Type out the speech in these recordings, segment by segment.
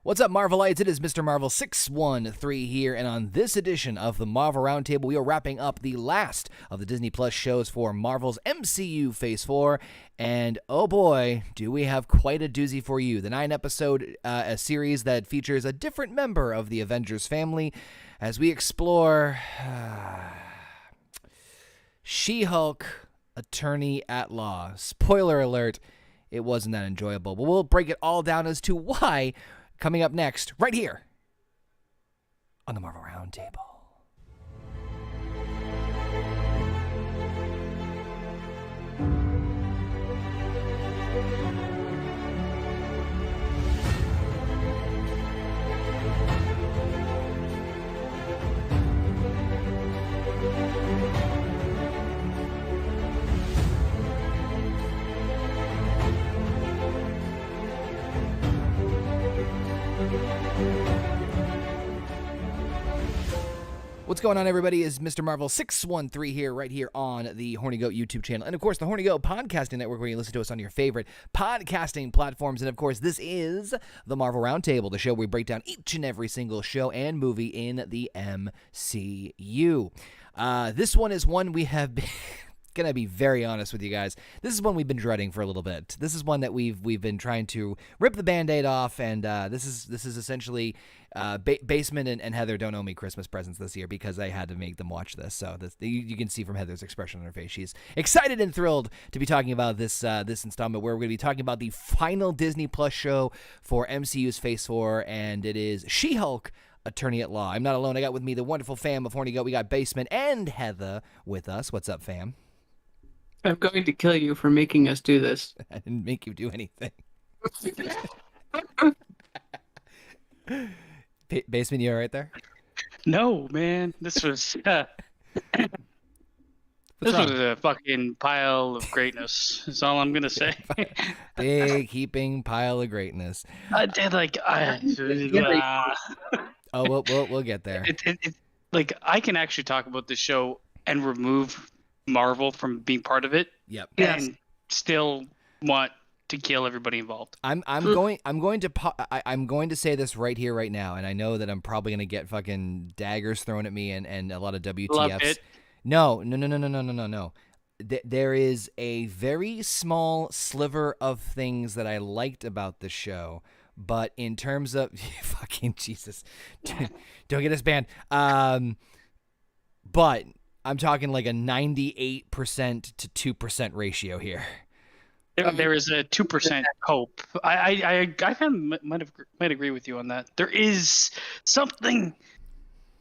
What's up, Marvelites? It is Mr. Marvel 613 here, and on this edition of the Marvel Roundtable, we are wrapping up the last of the Disney Plus shows for Marvel's MCU Phase 4, and oh boy, do we have quite a doozy for you. The 9-episode a series that features a different member of the Avengers family as we explore She-Hulk, Attorney at Law. Spoiler alert, it wasn't that enjoyable, but we'll break it all down as to why coming up next, right here on the Marvel Roundtable. What's going on, everybody? Is Mr. Marvel 613 here, right here on the Horny Goat YouTube channel. And, of course, the Horny Goat podcasting network where you listen to us on your favorite podcasting platforms. And, of course, this is the Marvel Roundtable, the show where we break down each and every single show and movie in the MCU. This one is one we have been... Gonna be very honest with you guys. This is one we've been dreading for a little bit. This is one that we've been trying to rip the Band-Aid off, and this is essentially Basement and Heather don't owe me Christmas presents this year because I had to make them watch this. So you can see from Heather's expression on her face, she's excited and thrilled to be talking about this installment where we're going to be talking about the final Disney Plus show for MCU's Phase 4, and it is She-Hulk, Attorney at Law. I'm not alone. I got with me the wonderful fam of Horny Goat. We got Basement and Heather with us. What's up, fam? I'm going to kill you for making us do this. I didn't make you do anything. Basement, you all right there? No, man. This was this was a fucking pile of greatness. Is all I'm gonna say. Big heaping pile of greatness. I did we'll get there. Like I can actually talk about the show and remove Marvel from being part of it. Yep. And still want to kill everybody involved. I'm going to say this right here, right now, and I know that I'm probably going to get fucking daggers thrown at me and a lot of WTFs. Love it. No. There is a very small sliver of things that I liked about the show, but in terms of fucking Jesus, don't get us banned. But I'm talking like a 98% to 2% ratio here. There is a 2% hope. I kind of might agree with you on that. There is something,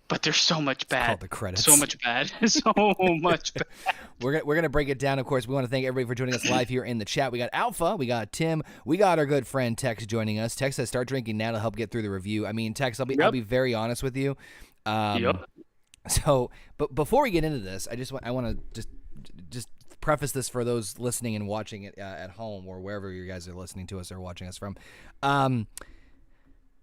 but there's so much bad. It's called the credits. So much bad. So much bad. We're gonna break it down. Of course, we want to thank everybody for joining us live here in the chat. We got Alpha, we got Tim, we got our good friend Tex joining us. Tex says start drinking now to help get through the review. I mean, Tex, I'll be very honest with you. So, but before we get into this, I want to just preface this for those listening and watching it at home or wherever you guys are listening to us or watching us from.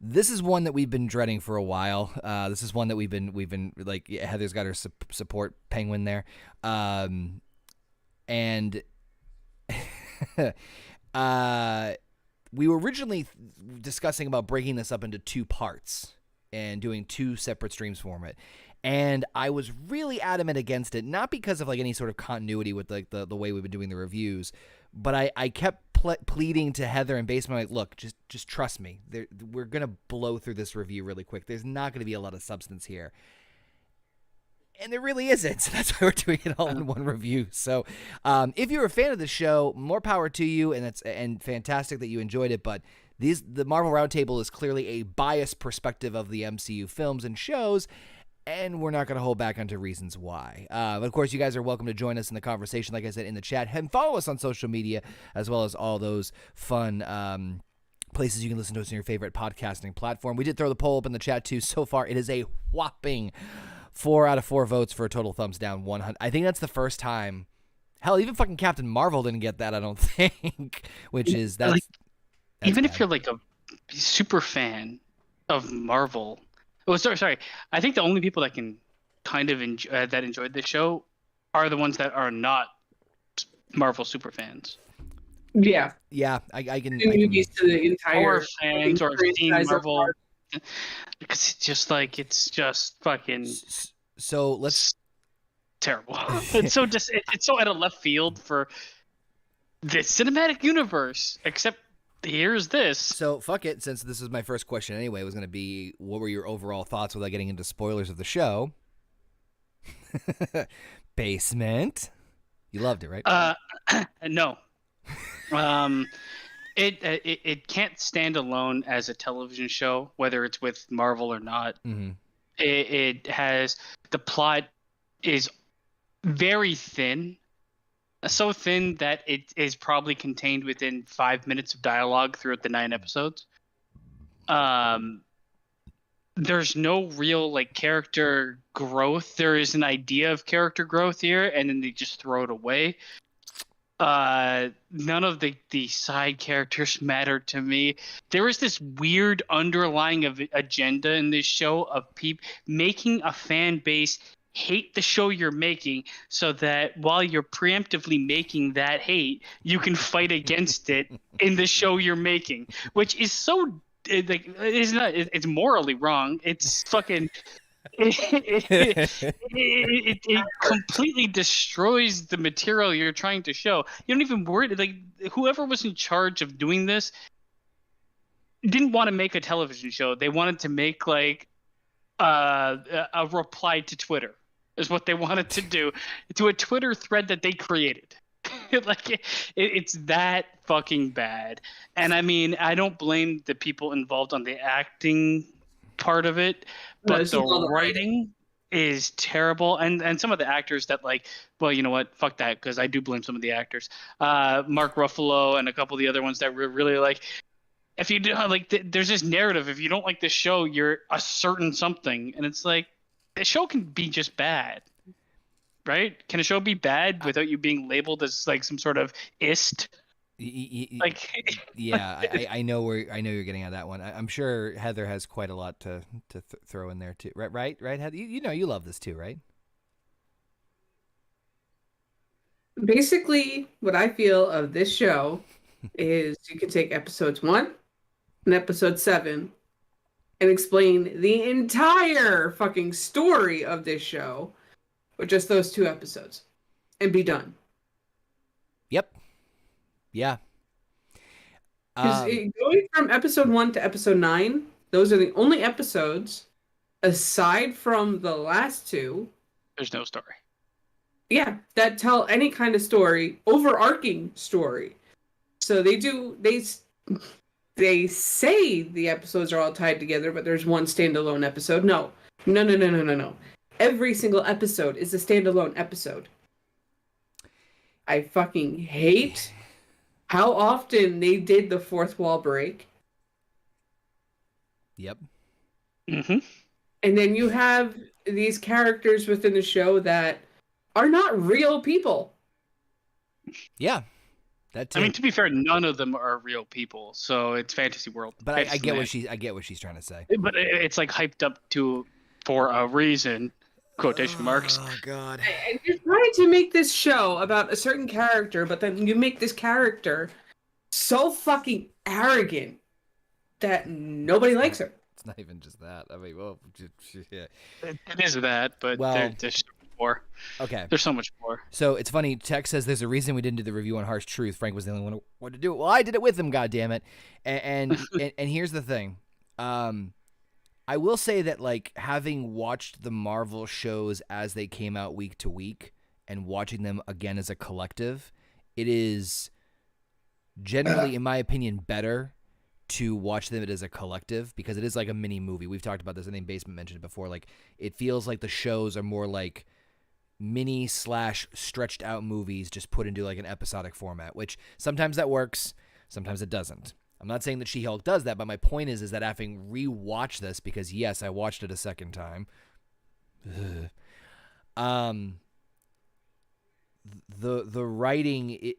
This is one that we've been dreading for a while. This is one that we've been like Heather's got her support penguin there, and we were originally discussing about breaking this up into 2 parts and doing 2 separate streams for it. And I was really adamant against it, not because of like any sort of continuity with like the way we've been doing the reviews, but I kept pleading to Heather and Basement, like, look, just trust me. We're going to blow through this review really quick. There's not going to be a lot of substance here. And there really isn't. So that's why we're doing it all in one review. So if you're a fan of the show, more power to you, and fantastic that you enjoyed it. But the Marvel Roundtable is clearly a biased perspective of the MCU films and shows, and we're not going to hold back onto reasons why. But of course, you guys are welcome to join us in the conversation, like I said, in the chat. And follow us on social media, as well as all those fun places you can listen to us on your favorite podcasting platform. We did throw the poll up in the chat, too. So far, it is a whopping 4 out of 4 votes for a total thumbs down 100. I think that's the first time. Hell, even fucking Captain Marvel didn't get that, I don't think. Which is, that's even bad. if you're like a super fan of Marvel. Oh, sorry. I think the only people that can kind of that enjoyed this show are the ones that are not Marvel super fans. Yeah. Yeah, I can. Movies to the Or entire fans or seen franchise of Marvel. Because it's just fucking So let's. terrible. It's so out of left field for the cinematic universe. Except here's this. So fuck it. Since this is my first question anyway, it was going to be, what were your overall thoughts without getting into spoilers of the show? Basement. You loved it, right? No. It can't stand alone as a television show, whether it's with Marvel or not. Mm-hmm. It has the plot is very thin, so thin that it is probably contained within 5 minutes of dialogue throughout the 9 episodes. There's no real like character growth. There is an idea of character growth here, and then they just throw it away. None of the side characters matter to me. There is this weird underlying agenda in this show of people making a fan base hate the show you're making, so that while you're preemptively making that hate, you can fight against it in the show you're making, which is so it's morally wrong. It's fucking it completely destroys the material you're trying to show. You don't even worry. Like, whoever was in charge of doing this didn't want to make a television show. They wanted to make like a reply to Twitter is what they wanted to do, to a Twitter thread that they created. Like it's that fucking bad. And I mean, I don't blame the people involved on the acting part of it, but the writing is terrible. And some of the actors that, like, well, you know what, fuck that, because I do blame some of the actors, Mark Ruffalo and a couple of the other ones that were really like, if you do like there's this narrative, if you don't like this show, you're a certain something, and it's like, the show can be just bad, right? Can a show be bad without you being labeled as like some sort of ist? Like, yeah, I know you're getting at that one. I'm sure Heather has quite a lot to throw in there too. Right, Heather. You know you love this too, right? Basically, what I feel of this show is you can take episodes 1 and episode 7 and explain the entire fucking story of this show with just those 2 episodes and be done. Yep. Yeah. Going from episode 1 to episode 9, those are the only episodes, aside from the last 2. There's no story. Yeah, that tell any kind of story, overarching story. So they say the episodes are all tied together, but there's one standalone episode. No. Every single episode is a standalone episode. I fucking hate how often they did the fourth wall break. Yep. Mm-hmm. And then you have these characters within the show that are not real people. Yeah. That too. I mean, to be fair, none of them are real people, so it's fantasy world. But I get what she's trying to say. But it's like hyped up for a reason, quotation marks. Oh God. And you're trying to make this show about a certain character, but then you make this character so fucking arrogant that nobody likes her. It's not even just that. I mean, well, yeah. It is that, but there's so much more. Okay. There's so much more. So it's funny. Tech says there's a reason we didn't do the review on Harsh Truth. Frank was the only one who wanted to do it. Well, I did it with him. God damn it. And here's the thing. I will say that, like, having watched the Marvel shows as they came out week to week and watching them again as a collective, it is generally, in my opinion, better to watch them as a collective, because it is like a mini movie. We've talked about this. I think Basement mentioned it before. Like, it feels like the shows are more like mini / stretched out movies just put into like an episodic format, which sometimes that works, sometimes it doesn't. I'm not saying that She-Hulk does that, but my point is that having rewatched this, because yes, I watched it a second time. The writing,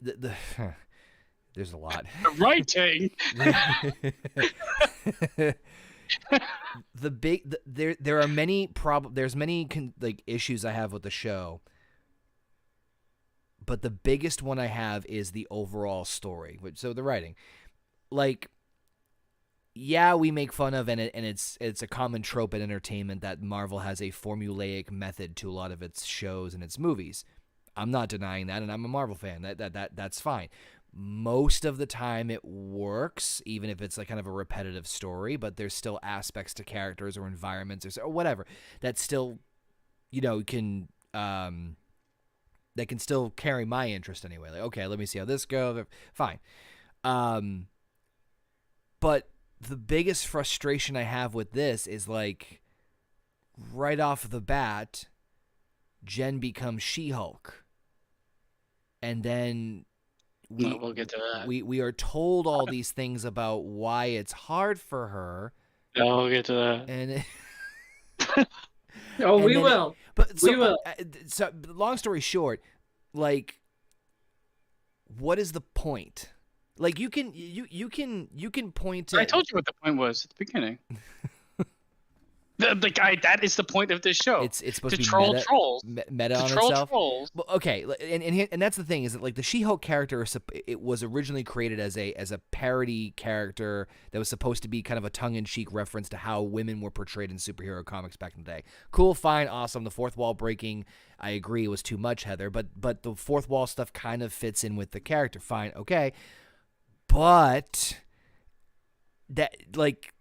there's a lot. The writing. There are many there's many issues I have with the show, but the biggest one I have is the overall story. So the writing, like, yeah, we make fun of, and it's a common trope in entertainment that Marvel has a formulaic method to a lot of its shows and its movies. I'm not denying that, and I'm a Marvel fan. That's fine. Most of the time it works, even if it's like kind of a repetitive story, but there's still aspects to characters or environments or whatever that still, can that can still carry my interest anyway. Like, okay, let me see how this goes. Fine. But the biggest frustration I have with this is, like, right off the bat, Jen becomes She-Hulk. And then we'll get to that. We are told all these things about why it's hard for her. No, we'll get to that. And we will. But so, we will. So long story short, like, what is the point? Like, you can point to. I told you what the point was at the beginning. That is the point of this show. It's supposed to be troll meta, trolls. Meta to on troll itself. Trolls. Well, okay, and that's the thing, is that, like, the She-Hulk character, it was originally created as a parody character that was supposed to be kind of a tongue-in-cheek reference to how women were portrayed in superhero comics back in the day. Cool, fine, awesome. The fourth wall breaking, I agree, was too much, Heather, but the fourth wall stuff kind of fits in with the character. Fine, okay, but that, like,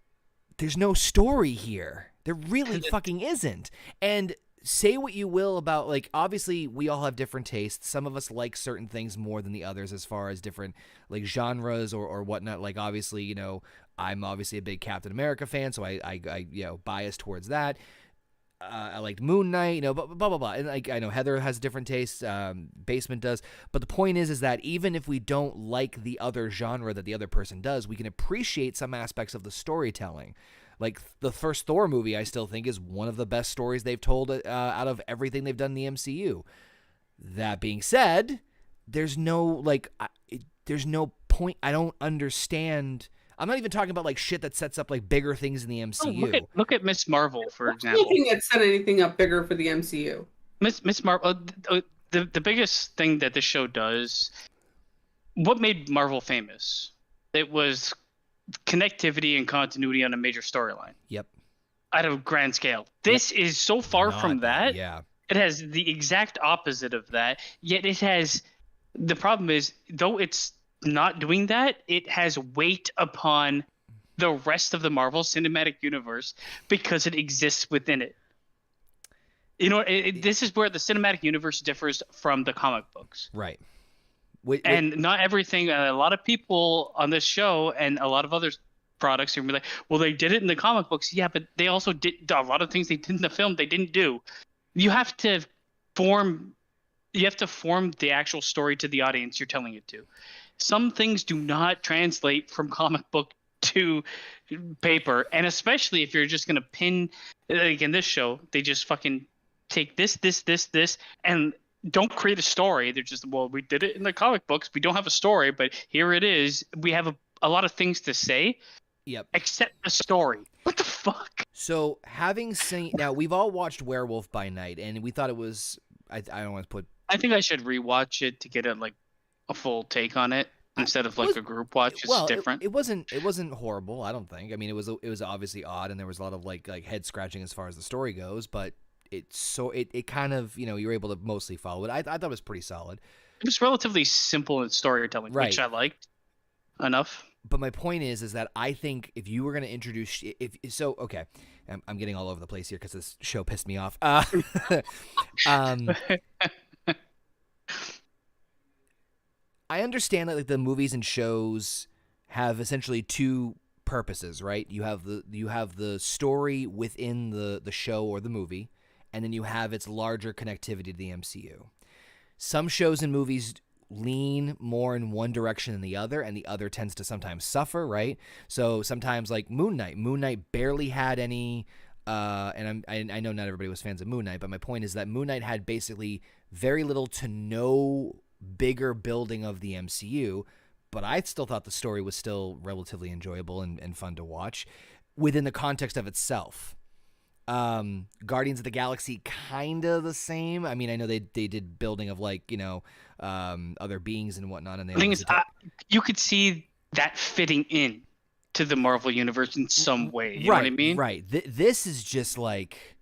there's no story here. There really fucking isn't. And say what you will about, like, obviously we all have different tastes. Some of us like certain things more than the others as far as different, like, genres or whatnot. Like, obviously, I'm obviously a big Captain America fan, so I bias towards that. I liked Moon Knight, blah, blah, blah. And, like, I know Heather has different tastes. Basement does. But the point is that even if we don't like the other genre that the other person does, we can appreciate some aspects of the storytelling. Like, the first Thor movie, I still think, is one of the best stories they've told out of everything they've done in the MCU. That being said, there's no point. I don't understand. I'm not even talking about, like, shit that sets up, like, bigger things in the MCU. Look at Miss Marvel, for example. Nothing that set anything up bigger for the MCU. Miss Marvel. The biggest thing that this show does, what made Marvel famous? It was connectivity and continuity on a major storyline. Yep. At a grand scale. This is so far from that. Yeah. It has the exact opposite of that. Yet it has. The problem is, though it's not doing that, it has weight upon the rest of the Marvel Cinematic Universe because it exists within it. This is where the cinematic universe differs from the comic books. Right. And not everything. A lot of people on this show and a lot of other products are gonna be like, well, they did it in the comic books. Yeah, but they also did a lot of things they did in the film. They didn't do. You have to form the actual story to the audience you're telling it to. Some things do not translate from comic book to paper, and especially if you're just gonna pin, like in this show, they just fucking take this, and don't create a story. They're just, well, we did it in the comic books. We don't have a story, but here it is. We have a lot of things to say. Yep. Except the story. What the fuck? So, having seen, now we've all watched Werewolf by Night, and we thought it was, I don't want to put. I think I should rewatch it to get a full take on it instead of a group watch. It's different. It wasn't horrible. I don't think. I mean, it was obviously odd, and there was a lot of like head scratching as far as the story goes, but. It kind of, you were able to mostly follow it. I thought it was pretty solid. It was relatively simple in storytelling, right. Which I liked enough. But my point is that I think if you were going to introduce, okay, I'm getting all over the place here because this show pissed me off. I understand that, like, the movies and shows have essentially two purposes, right? You have the story within the show or the movie, and then you have its larger connectivity to the MCU. Some shows and movies lean more in one direction than the other, and the other tends to sometimes suffer, right? So sometimes, like Moon Knight barely had any, and I know not everybody was fans of Moon Knight, but my point is that Moon Knight had basically very little to no bigger building of the MCU, but I still thought the story was still relatively enjoyable and fun to watch within the context of itself. Guardians of the Galaxy kind of the same. I mean, I know they did building of like other beings and whatnot, and they The thing always is, you could see that fitting in to the Marvel universe in some way. You know what I mean? Right. This is just like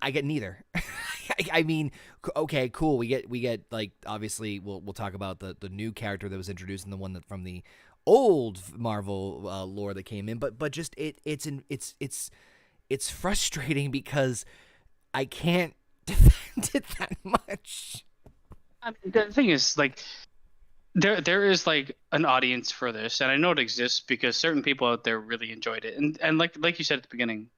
I get neither. I mean, okay, cool. We get like obviously we'll talk about the new character that was introduced and the one that from the old Marvel lore that came in, but just it's frustrating because I can't defend it that much. I mean, the thing is, like, there is like an audience for this, and I know it exists because certain people out there really enjoyed it, and like you said at the beginning,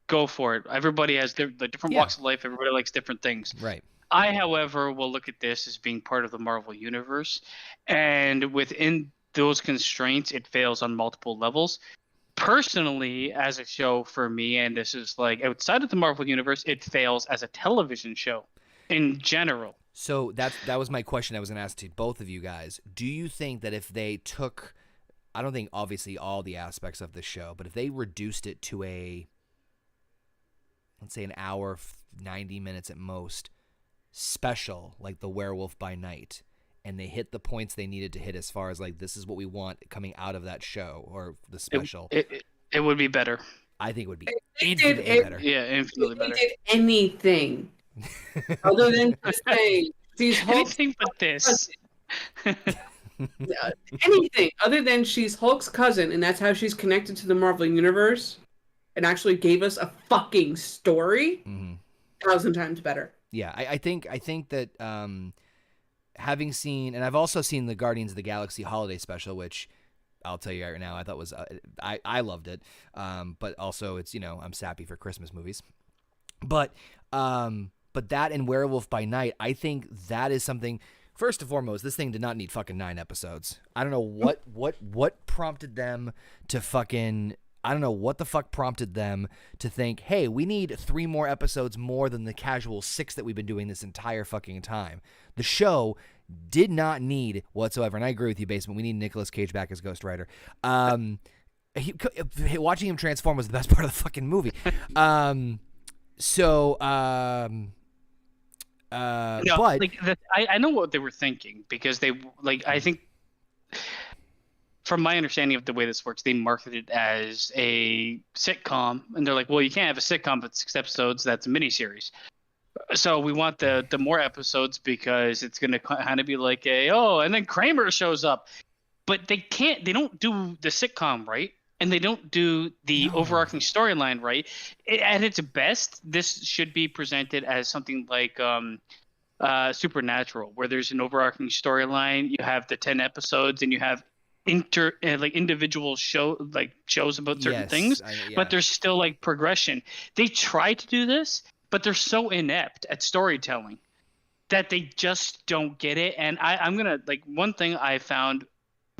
go for it. Everybody has the different walks of life. Everybody likes different things. Right. I, however, will look at this as being part of the Marvel universe, and within those constraints, it fails on multiple levels. Personally, as a show for me, and this is like outside of the Marvel universe, it fails as a television show in general. So that was my question I was going to ask to both of you guys. Do you think that if they took, I don't think obviously all the aspects of the show, but if they reduced it to let's say an hour, 90 minutes at most, special, like the Werewolf by Night, and they hit the points they needed to hit as far as like this is what we want coming out of that show or the special, it would be better. I think it would be infinitely better. Yeah, infinitely better. Did anything other than just saying she's Hulk's Anything but this. anything other than she's Hulk's cousin, and that's how she's connected to the Marvel universe, and actually gave us a fucking story. 1,000 times better. Yeah, I think that having seen, and I've also seen the Guardians of the Galaxy holiday special, which I'll tell you right now, I thought was I loved it. But also it's I'm sappy for Christmas movies. But that and Werewolf by Night, I think that is something. First and foremost, this thing did not need fucking 9 episodes. I don't know what prompted them to fucking. I don't know what the fuck prompted them to think, hey, we need 3 more episodes more than the casual 6 that we've been doing this entire fucking time. The show did not need whatsoever, and I agree with you, Basement. We need Nicolas Cage back as Ghost Rider. Watching him transform was the best part of the fucking movie. No, But like I know what they were thinking because they I think. From my understanding of the way this works, they market it as a sitcom, and they're like, "Well, you can't have a sitcom with 6 episodes. That's a miniseries. So we want the more episodes because it's going to kind of be like and then Kramer shows up, but they can't. They don't do the sitcom right, and they don't do the overarching storyline right. At its best, this should be presented as something like Supernatural, where there's an overarching storyline. You have the 10 episodes, and you have individual shows about certain things, but there's still like progression. They try to do this, but they're so inept at storytelling that they just don't get it. And I'm gonna one thing I found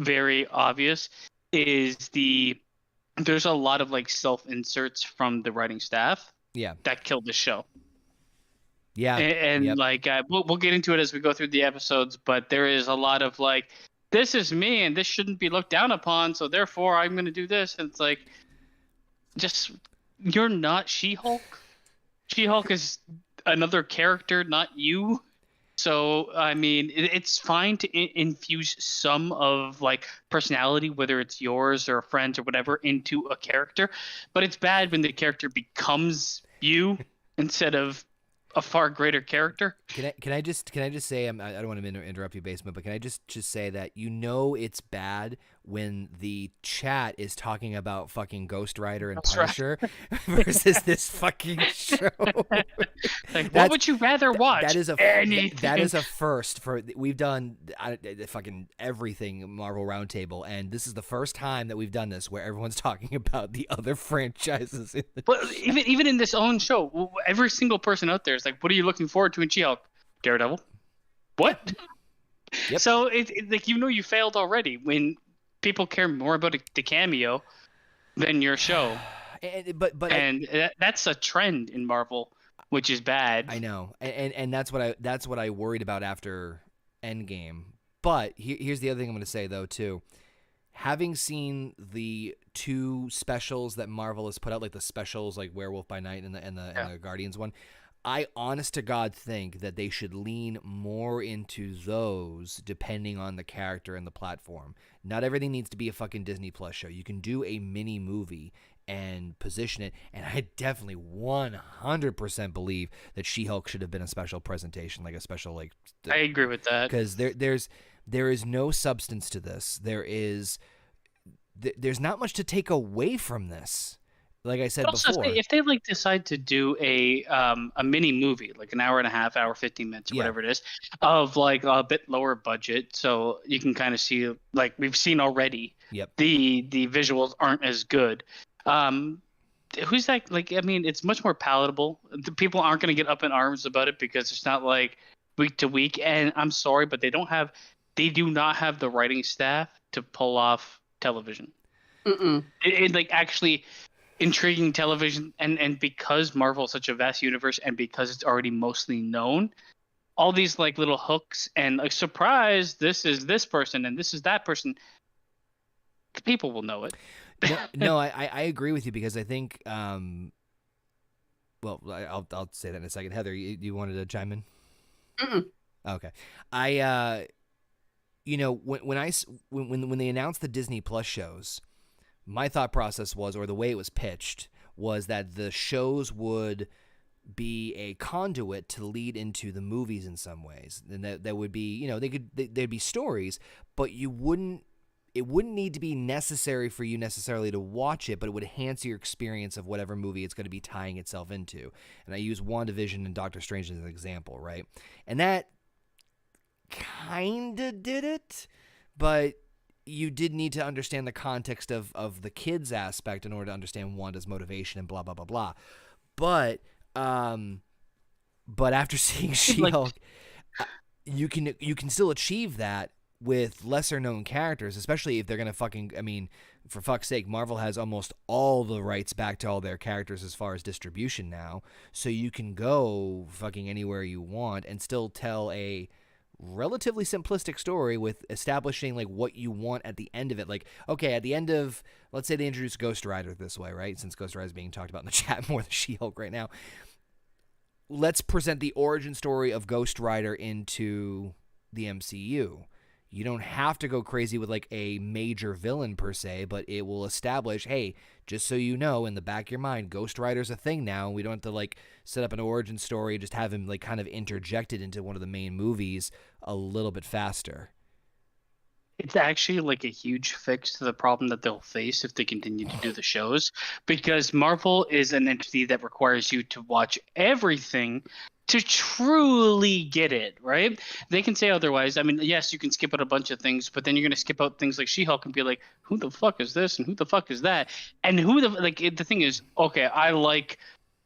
very obvious is there's a lot of self inserts from the writing staff that killed the show. And we'll get into it as we go through the episodes, but there is a lot of this is me and this shouldn't be looked down upon, so therefore I'm going to do this. And it's just, you're not She-Hulk. She-Hulk is another character, not you. So, I mean, it's fine to infuse some of personality, whether it's yours or a friend's or whatever, into a character. But it's bad when the character becomes you instead of a far greater character. Can I just say, I don't want to interrupt you, Basement, but can I just say that it's bad when the chat is talking about fucking Ghost Rider and Punisher versus this fucking show? What would you rather watch? That is anything. That is a first for we've done fucking everything Marvel Roundtable, and this is the first time that we've done this where everyone's talking about the other franchises. But even in this own show, every single person out there is what are you looking forward to in She-Hulk? Daredevil? What? Yep. So it's you failed already when people care more about the cameo than your show. That's a trend in Marvel, which is bad. I know, and that's what I worried about after Endgame. But here's the other thing I'm going to say though too. having seen the 2 specials that Marvel has put out, like the specials, like Werewolf by Night and the Guardians one, I honest to God think that they should lean more into those depending on the character and the platform. Not everything needs to be a fucking Disney Plus show. You can do a mini movie and position it, and I definitely 100% believe that She-Hulk should have been a special presentation, like a special like. I agree with that, because there is no substance to this. There's not much to take away from this. Like I said before, if they like decide to do a mini movie, like an hour and a half, hour 15 minutes, or whatever it is, of like a bit lower budget, so you can kind of see, like we've seen already, the visuals aren't as good. Who's that? Like, I mean, it's much more palatable. The people aren't going to get up in arms about it because it's not like week to week. And I'm sorry, but they do not have the writing staff to pull off television. It like actually intriguing television, and because Marvel's such a vast universe, and because it's already mostly known, all these like little hooks and like, surprise, this is this person and this is that person, people will know it. No, I agree with you, because I think well, I'll say that in a second. Heather, you wanted to chime in? Okay. I when they announced the Disney Plus shows, my thought process was, or the way it was pitched, was that the shows would be a conduit to lead into the movies in some ways, and that would be, they'd be stories, but it wouldn't need to be necessary for you necessarily to watch it, but it would enhance your experience of whatever movie it's going to be tying itself into. And I use WandaVision and Doctor Strange as an example, right? And that kind of did it, but you did need to understand the context of the kids aspect in order to understand Wanda's motivation and blah, blah, blah, blah. But after seeing She-Hulk, you can still achieve that with lesser known characters, especially if they're going to for fuck's sake, Marvel has almost all the rights back to all their characters as far as distribution now. So you can go fucking anywhere you want and still tell a relatively simplistic story with establishing like what you want at the end of it. Like, okay, at the end of, let's say they introduce Ghost Rider this way, right? Since Ghost Rider is being talked about in the chat more than She-Hulk right now. Let's present the origin story of Ghost Rider into the MCU. You don't have to go crazy with like a major villain per se, but it will establish, hey, just so you know, in the back of your mind, Ghost Rider's a thing now. We don't have to like set up an origin story, just have him like kind of interjected into one of the main movies a little bit faster. It's actually like a huge fix to the problem that they'll face if they continue to do the shows, because Marvel is an entity that requires you to watch everything to truly get it, right? They can say otherwise. I mean, yes, you can skip out a bunch of things, but then you're going to skip out things like She-Hulk and be like, who the fuck is this? And who the fuck is that? And the thing is, okay, I like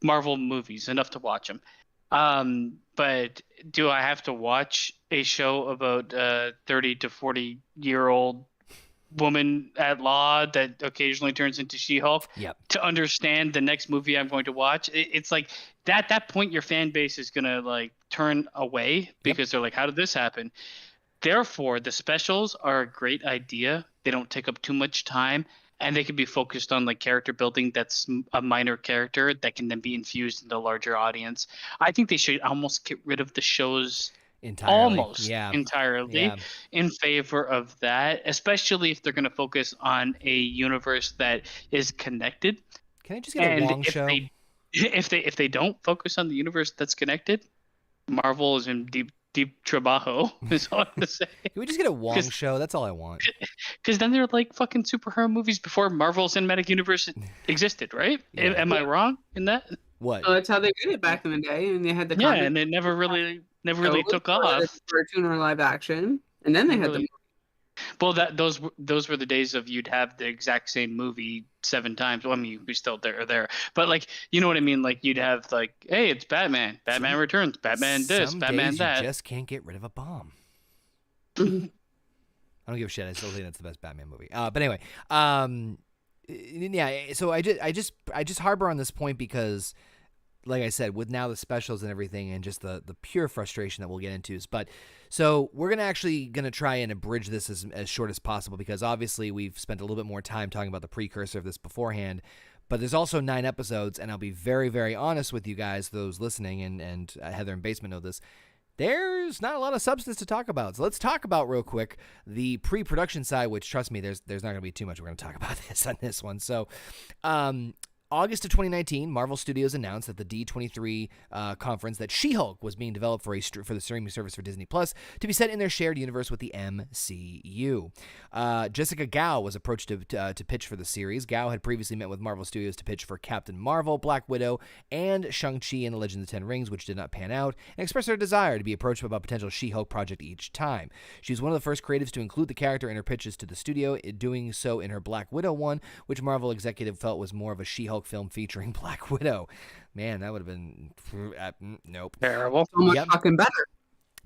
Marvel movies enough to watch them. But do I have to watch a show about 30 to 40-year-old woman at law that occasionally turns into She-Hulk to understand the next movie I'm going to watch? It's like at that point your fan base is going to like turn away because they're like, how did this happen? Therefore, the specials are a great idea. They don't take up too much time, and they can be focused on like character building that's a minor character that can then be infused into a larger audience. I think they should almost get rid of the shows entirely in favor of that, especially if they're going to focus on a universe that is connected. Can I just get a Wong show? If they don't focus on the universe that's connected, Marvel is in deep trabajo, is all I'm going to say. Can we just get a Wong show? That's all I want. Because then they're like fucking superhero movies before Marvel Cinematic Universe existed, right? Yeah. Am I wrong in that? What? Oh, that's how they did it back in the day, and they had the and it never really took off. Cartoon or live action, and then they had the. Well, those were the days of you'd have the exact same movie 7 times. Well, I mean, we still there, but like, you know what I mean? Like, you'd have like, hey, it's Batman Returns, Batman this, Batman that. You just can't get rid of a bomb. I don't give a shit. I still think that's the best Batman movie. But anyway, yeah. So I just harbor on this point because like I said, with now the specials and everything, and just the pure frustration that we'll get into. But so we're gonna try and abridge this as short as possible, because obviously we've spent a little bit more time talking about the precursor of this beforehand. But there's also 9 episodes, and I'll be very, very honest with you guys, those listening, and Heather and Basement know this. There's not a lot of substance to talk about. So let's talk about real quick the pre-production side, which, trust me, there's not going to be too much we're going to talk about on this one. So August of 2019, Marvel Studios announced at the D23 conference that She-Hulk was being developed for the streaming service for Disney Plus to be set in their shared universe with the MCU. Jessica Gao was approached to pitch for the series. Gao had previously met with Marvel Studios to pitch for Captain Marvel, Black Widow, and Shang-Chi and the Legend of the Ten Rings, which did not pan out, and expressed her desire to be approached about a potential She-Hulk project each time. She was one of the first creatives to include the character in her pitches to the studio, doing so in her Black Widow one, which Marvel executive felt was more of a She-Hulk film featuring Black Widow. Man, that would have been nope. Terrible. So much Yep. fucking better.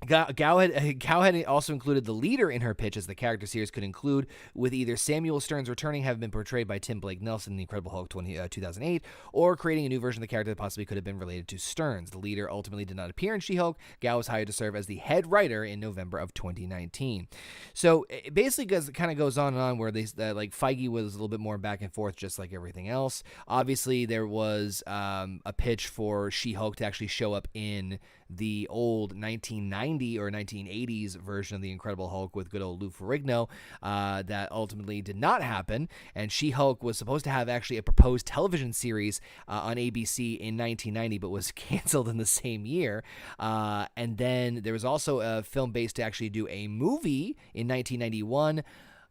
Gao had also included the leader in her pitch, as the character series could include, with either Samuel Stearns returning, having been portrayed by Tim Blake Nelson in The Incredible Hulk 2008, or creating a new version of the character that possibly could have been related to Stearns. The leader ultimately did not appear in She-Hulk. Gao was hired to serve as the head writer in November of 2019. So it basically kind of goes on and on, where like Feige was a little bit more back and forth, just like everything else. Obviously, there was a pitch for She-Hulk to actually show up in the old 1990 or 1980s version of The Incredible Hulk with good old Lou Ferrigno. That ultimately did not happen, and She-Hulk was supposed to have actually a proposed television series on ABC in 1990, but was canceled in the same year. And then there was also a film based to actually do a movie in 1991,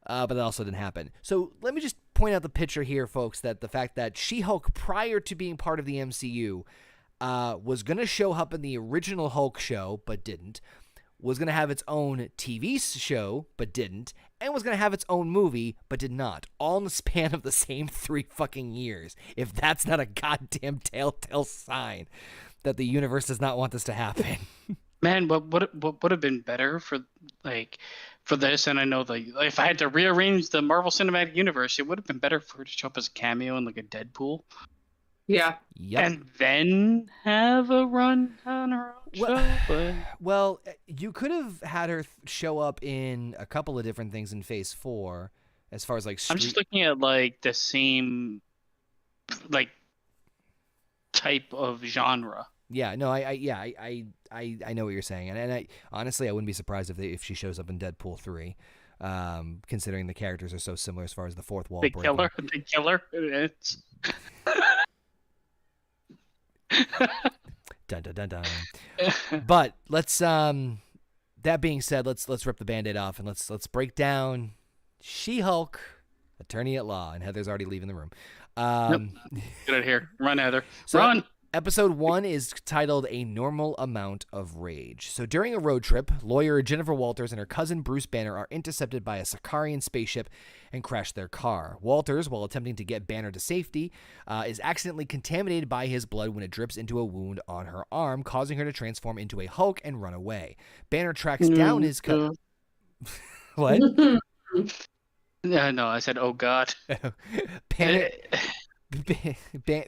but that also didn't happen. So let me just point out the picture here, folks, that the fact that She-Hulk, prior to being part of the MCU, was going to show up in the original Hulk show, but didn't, was going to have its own TV show, but didn't, and was going to have its own movie, but did not, all in the span of the same 3 fucking years. If that's not a goddamn telltale sign that the universe does not want this to happen. Man, what would have been better for this? And I know if I had to rearrange the Marvel Cinematic Universe, it would have been better for her to show up as a cameo in like a Deadpool. Yeah. Yep. And then have a run on her own show. Well, you could have had her show up in a couple of different things in Phase 4, as far as like. I'm just looking at like the same like type of genre. Yeah, no, I know what you're saying, and I honestly I wouldn't be surprised if she shows up in Deadpool 3. Considering the characters are so similar as far as the fourth wall breaking. The killer. It's... dun dun dun dun. But let's that being said, let's rip the Band-Aid off and let's break down She-Hulk, Attorney at Law, and Heather's already leaving the room. Get out of here. Run, Heather. So, Run. Episode 1 is titled A Normal Amount of Rage. So during a road trip, lawyer Jennifer Walters and her cousin Bruce Banner are intercepted by a Sicarian spaceship and crash their car. Walters, while attempting to get Banner to safety, is accidentally contaminated by his blood when it drips into a wound on her arm, causing her to transform into a Hulk and run away. Banner tracks down his cousin... What? No, I said, oh, God.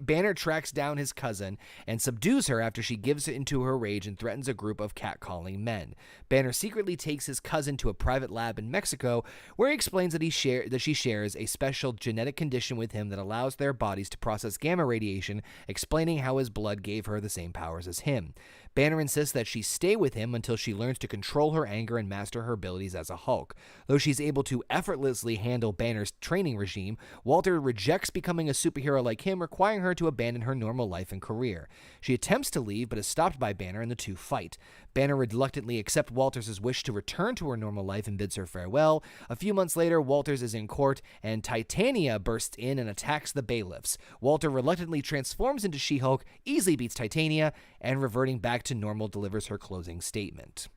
Banner tracks down his cousin and subdues her after she gives into her rage and threatens a group of catcalling men. Banner secretly takes his cousin to a private lab in Mexico, where he explains that she shares a special genetic condition with him that allows their bodies to process gamma radiation, explaining how his blood gave her the same powers as him. Banner insists that she stay with him until she learns to control her anger and master her abilities as a Hulk. Though she's able to effortlessly handle Banner's training regime, Walter rejects becoming a superhero like him, requiring her to abandon her normal life and career. She attempts to leave, but is stopped by Banner, and the two fight. Banner reluctantly accepts Walters' wish to return to her normal life and bids her farewell. A few months later, Walters is in court, and Titania bursts in and attacks the bailiffs. Walter reluctantly transforms into She-Hulk, easily beats Titania, and reverting back to normal delivers her closing statement.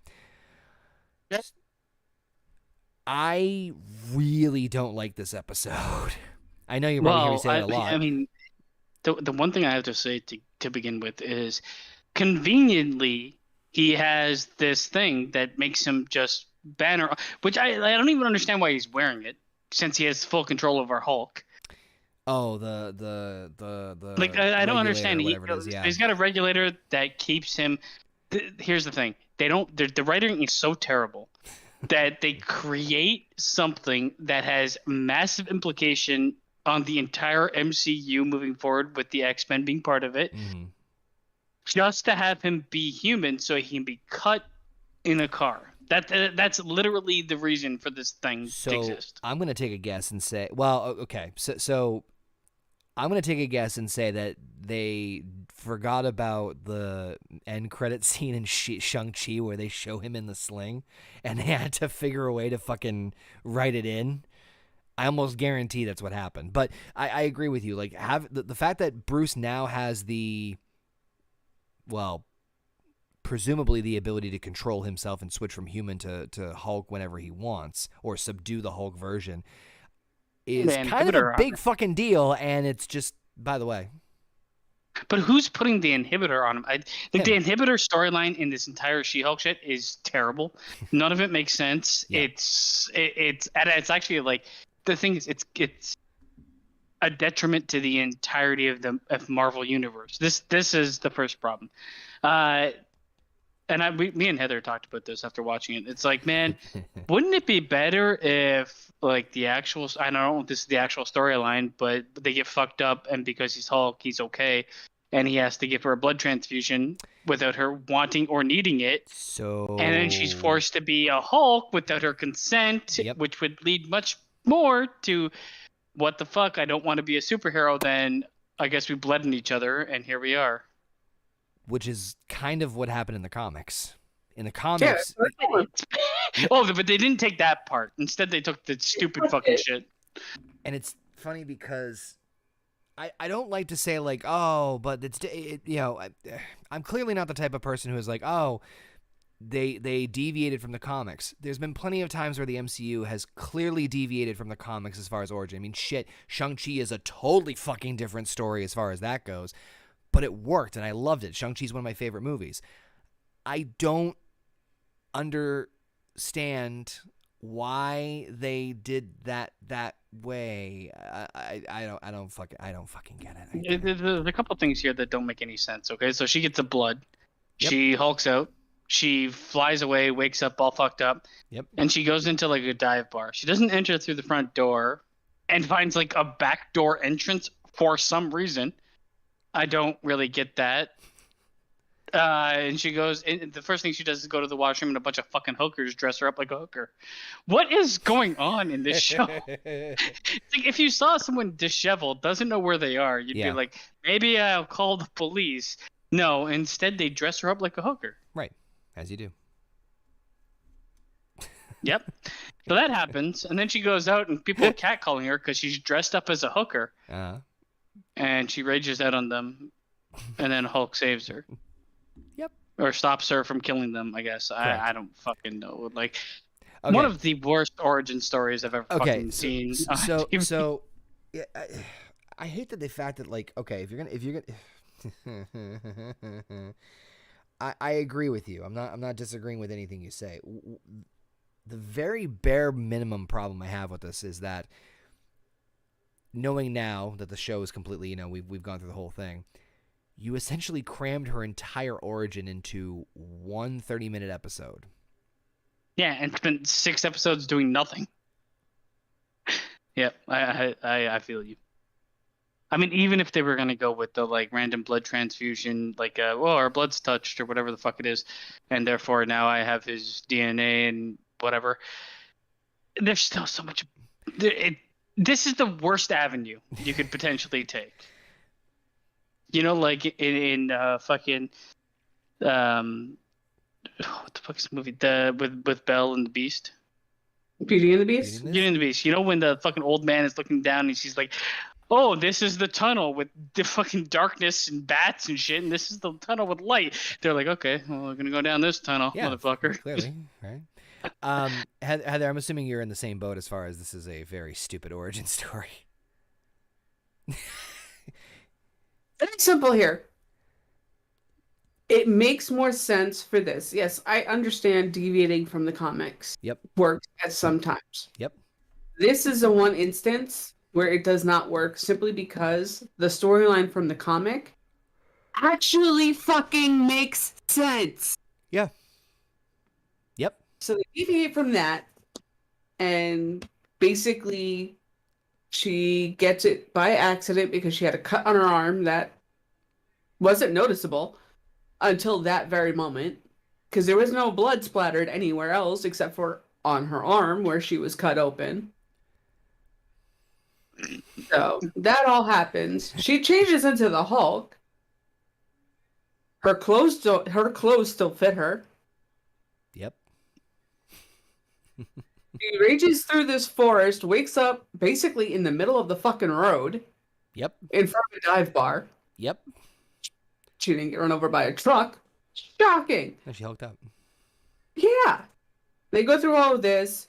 Yes. I really don't like this episode. I know you're probably hearing me say that a lot. I mean, the one thing I have to say to begin with is, conveniently, he has this thing that makes him just Banner, which I don't even understand why he's wearing it, since he has full control over Hulk. Oh, the Like I don't regulator understand. or whatever it is. Yeah. He's got a regulator that keeps him. Here's the thing: they don't. The writing is so terrible that they create something that has massive implication on the entire MCU moving forward, with the X-Men being part of it, Mm-hmm. just to have him be human so he can be cut in a car. That's literally the reason for this thing to So exist. I'm gonna take a guess and say, well, okay, so I'm gonna take a guess and say that they forgot about the end credit scene in Shang-Chi where they show him in the sling, and they had to figure a way to fucking write it in. I almost guarantee that's what happened. But I agree with you. Like, have the fact that Bruce now has presumably the ability to control himself and switch from human to Hulk whenever he wants, or subdue the Hulk version, is kind of a big fucking deal. And it's just, by the way. But who's putting the inhibitor on him? The inhibitor storyline in this entire She-Hulk shit is terrible. None of it makes sense. Yeah. It's actually like, the thing is, it's a detriment to the entirety of the Marvel universe. This is the first problem. And me and Heather talked about this after watching it. It's like, man, wouldn't it be better if, like, I don't know if this is the actual storyline, but they get fucked up, and because he's Hulk, he's okay, and he has to give her a blood transfusion without her wanting or needing it. And then she's forced to be a Hulk without her consent, which would lead much more to, what the fuck, I don't want to be a superhero, then I guess we bled in each other, and here we are. Which is kind of what happened in the comics. In the comics... but they didn't take that part. Instead, they took the stupid fucking shit. And it's funny because I don't like to say, like, oh, but I'm clearly not the type of person who is like, oh, they deviated from the comics. There's been plenty of times where the MCU has clearly deviated from the comics as far as origin. I mean, shit, Shang-Chi is a totally fucking different story as far as that goes. But it worked, and I loved it. Shang-Chi's one of my favorite movies. I don't understand why they did that way. I don't fucking get it. There's a couple things here that don't make any sense. Okay, so she gets the blood. Yep. She hulks out. She flies away, wakes up all fucked up. Yep. And she goes into like a dive bar. She doesn't enter through the front door, and finds like a back door entrance for some reason. I don't really get that. And she goes, and the first thing she does is go to the washroom, and a bunch of fucking hookers dress her up like a hooker. What is going on in this show? It's like, if you saw someone disheveled, doesn't know where they are, you'd be like, maybe I'll call the police. No, instead they dress her up like a hooker. Right, as you do. Yep. So that happens, and then she goes out, and people are catcalling her because she's dressed up as a hooker. Uh-huh. And she rages out on them, and then Hulk saves her. Yep. Or stops her from killing them, I guess. I don't fucking know. Like, one of the worst origin stories I've ever fucking seen. So, yeah, I hate that the fact that, like, okay, if you're gonna, I agree with you. I'm not disagreeing with anything you say. The very bare minimum problem I have with this is that, knowing now that the show is completely, we've gone through the whole thing, you essentially crammed her entire origin into one 30-minute episode. Yeah, and spent 6 episodes doing nothing. Yeah, I feel you. I mean, even if they were going to go with the, like, random blood transfusion, like, our blood's touched or whatever the fuck it is, and therefore now I have his DNA and whatever, there's still so much... This is the worst avenue you could potentially take. Like in fucking what the fuck is the movie? With Belle and the Beast. Beauty and the Beast? Beauty and the Beast. When the fucking old man is looking down and she's like, oh, this is the tunnel with the fucking darkness and bats and shit, and this is the tunnel with light. They're like, okay, well, we're gonna go down this tunnel, motherfucker. Clearly, right? Heather, I'm assuming you're in the same boat as far as this is a very stupid origin story. Very simple here. It makes more sense for this. Yes, I understand deviating from the comics. Yep. Works at some times. Yep. This is the one instance where it does not work simply because the storyline from the comic actually fucking makes sense. Yeah. Yep. So they deviate from that, and basically she gets it by accident because she had a cut on her arm that wasn't noticeable until that very moment, because there was no blood splattered anywhere else except for on her arm where she was cut open. So that all happens. She changes into the Hulk. Her clothes still fit her. Yep. She rages through this forest, wakes up basically in the middle of the fucking road. Yep. In front of a dive bar. Yep. She didn't get run over by a truck. Shocking. And she hulked up. Yeah. They go through all of this.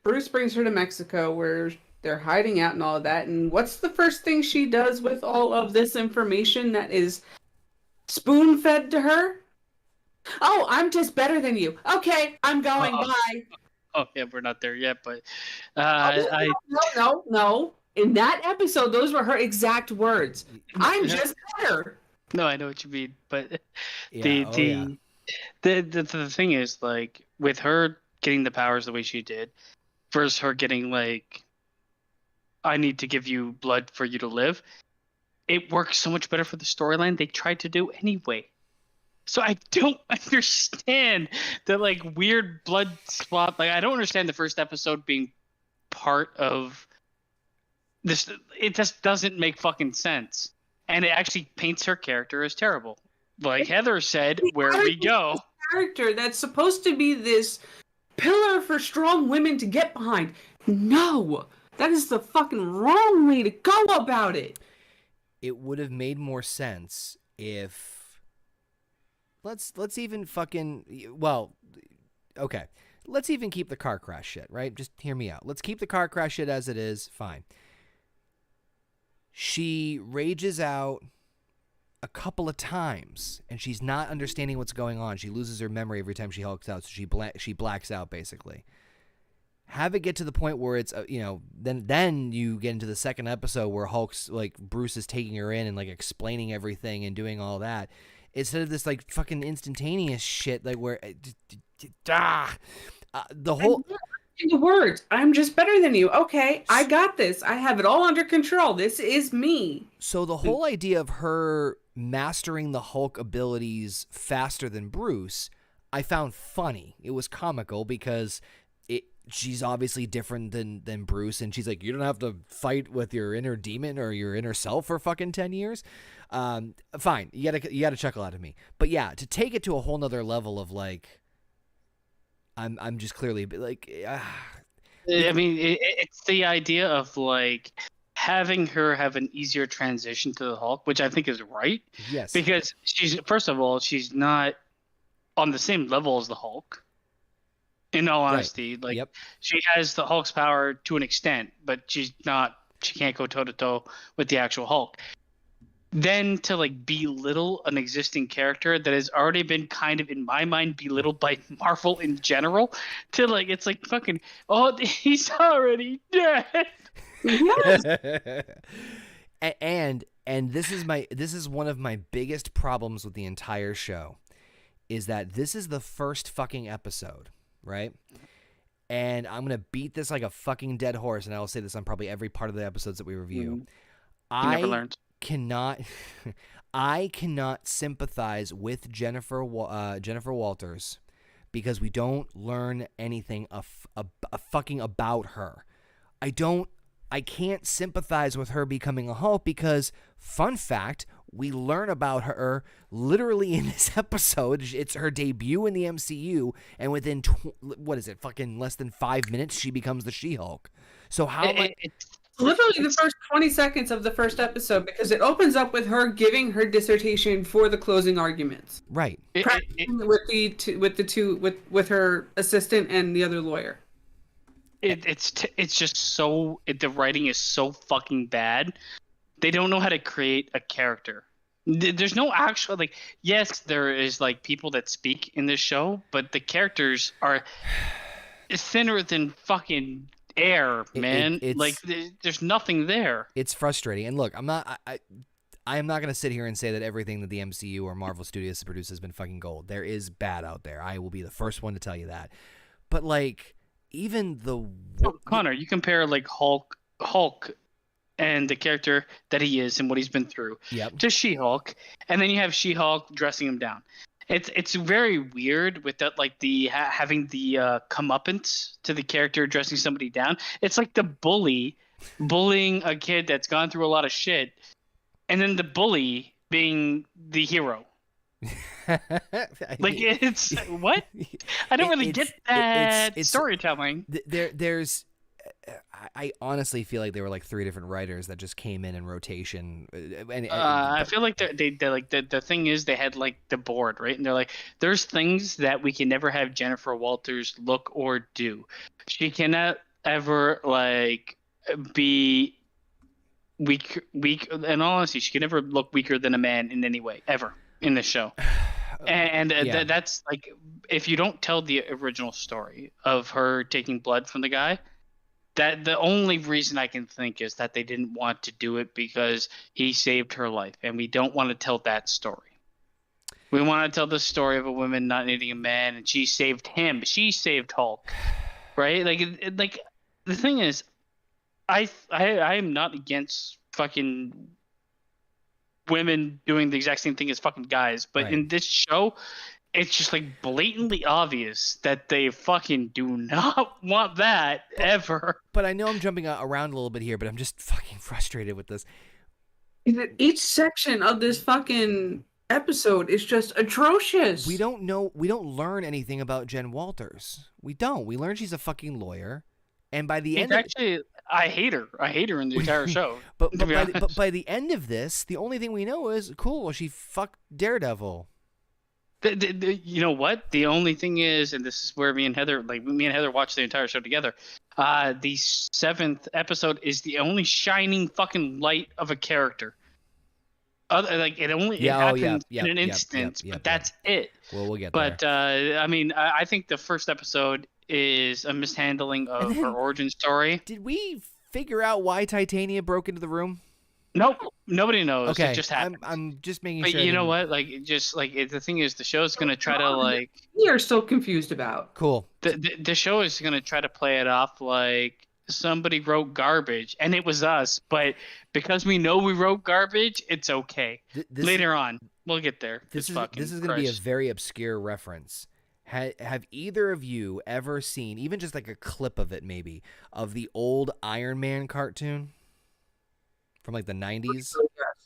Bruce brings her to Mexico where they're hiding out and all of that. And what's the first thing she does with all of this information that is spoon-fed to her? Oh, I'm just better than you. Okay, I'm going. Bye. Oh yeah, we're not there yet, but No. In that episode, those were her exact words. I'm just better. No, I know what you mean, but Yeah. the thing is, like, with her getting the powers the way she did, versus her getting like, I need to give you blood for you to live, it works so much better for the storyline they tried to do anyway. So I don't understand the like weird blood swap. Like, I don't understand the first episode being part of this. It just doesn't make fucking sense, and it actually paints her character as terrible. Like Heather said, where we go. Character that's supposed to be this pillar for strong women to get behind. No, that is the fucking wrong way to go about it. It would have made more sense if let's even fucking okay. Let's even keep the car crash shit, right? Just hear me out. Let's keep the car crash shit as it is. Fine. She rages out a couple of times, and she's not understanding what's going on. She loses her memory every time she hulks out, so she blacks out, basically. Have it get to the point where it's, then you get into the second episode where Hulk's, like, Bruce is taking her in and, like, explaining everything and doing all that. Instead of this, like, fucking instantaneous shit, like, where, the whole... The words, I'm just better than you. Okay, I got this. I have it all under control. This is me. So the whole idea of her mastering the Hulk abilities faster than Bruce, I found funny. It was comical because she's obviously different than Bruce, and she's like, you don't have to fight with your inner demon or your inner self for fucking 10 years. Fine, you gotta chuckle out of me. But yeah, to take it to a whole nother level of like, I'm just clearly like, I mean, it's the idea of like having her have an easier transition to the Hulk, which I think is right. Yes. Because she's not on the same level as the Hulk. In all honesty, right. Like, yep. She has the Hulk's power to an extent, but she can't go toe to toe with the actual Hulk. Then to like belittle an existing character that has already been kind of, in my mind, belittled by Marvel in general, to like, it's like fucking, oh, he's already dead. Yes. and this is one of my biggest problems with the entire show, is that this is the first fucking episode, right? And I'm gonna beat this like a fucking dead horse, and I will say this on probably every part of the episodes that we review. Never learned. I cannot sympathize with Jennifer Walters because we don't learn anything fucking about her. I can't sympathize with her becoming a Hulk because, fun fact, we learn about her literally in this episode. It's her debut in the MCU, and within fucking less than 5 minutes, she becomes the She-Hulk. So how Literally the first 20 seconds of the first episode, because it opens up with her giving her dissertation for the closing arguments. Right. With her assistant and the other lawyer. It's just so, the writing is so fucking bad. They don't know how to create a character. There's no actual, like, yes, there is like people that speak in this show, but the characters are thinner than fucking air, man. it's like there's nothing there. It's frustrating. And look, I am not going to sit here and say that everything that the MCU or Marvel Studios produce has been fucking gold. There is bad out there. I will be the first one to tell you that. But like, even Connor, you compare like Hulk and the character that he is and what he's been through to She-Hulk, and then you have She-Hulk dressing him down. It's very weird with that, like the having the comeuppance to the character dressing somebody down. It's like the bullying a kid that's gone through a lot of shit, and then the bully being the hero. Like it's what? I don't really get that storytelling. There's I honestly feel like there were like 3 different writers that just came in rotation. I feel like they like the thing is they had like the board, right? And they're like, there's things that we can never have Jennifer Walters look or do. She cannot ever like be weak. In all honesty, she can never look weaker than a man in any way ever in this show. And that's like, if you don't tell the original story of her taking blood from the guy, that the only reason I can think is that they didn't want to do it because he saved her life, and we don't want to tell that story. We want to tell the story of a woman not needing a man, and she saved him. She saved Hulk, right? Like the thing is, I am not against fucking women doing the exact same thing as fucking guys, but in this show, it's just like blatantly obvious that they fucking do not want that ever. But I know I'm jumping around a little bit here, but I'm just fucking frustrated with this. Each section of this fucking episode is just atrocious. We don't learn anything about Jen Walters. We don't. We learn she's a fucking lawyer. And by the end I hate her. I hate her in the entire show. but by the end of this, the only thing we know is, cool, well, she fucked Daredevil. You know what? The only thing is, and this is where me and Heather watched the entire show together. The 7th episode is the only shining fucking light of a character. It happens in an instance, but that's it. Well, we'll get there. But I mean, I think the first episode is a mishandling of her origin story. Did we figure out why Titania broke into the room? Nope, nobody knows. Okay, it just happened. I'm just making sure. But you know what? Like, the thing is, the show's gonna try to like. We are so confused about. Cool. The show is gonna try to play it off like somebody wrote garbage, and it was us. But because we know we wrote garbage, it's okay. Later on, we'll get there. This is gonna be a very obscure reference. Have either of you ever seen even just like a clip of it, maybe, of the old Iron Man cartoon? From like the 90s?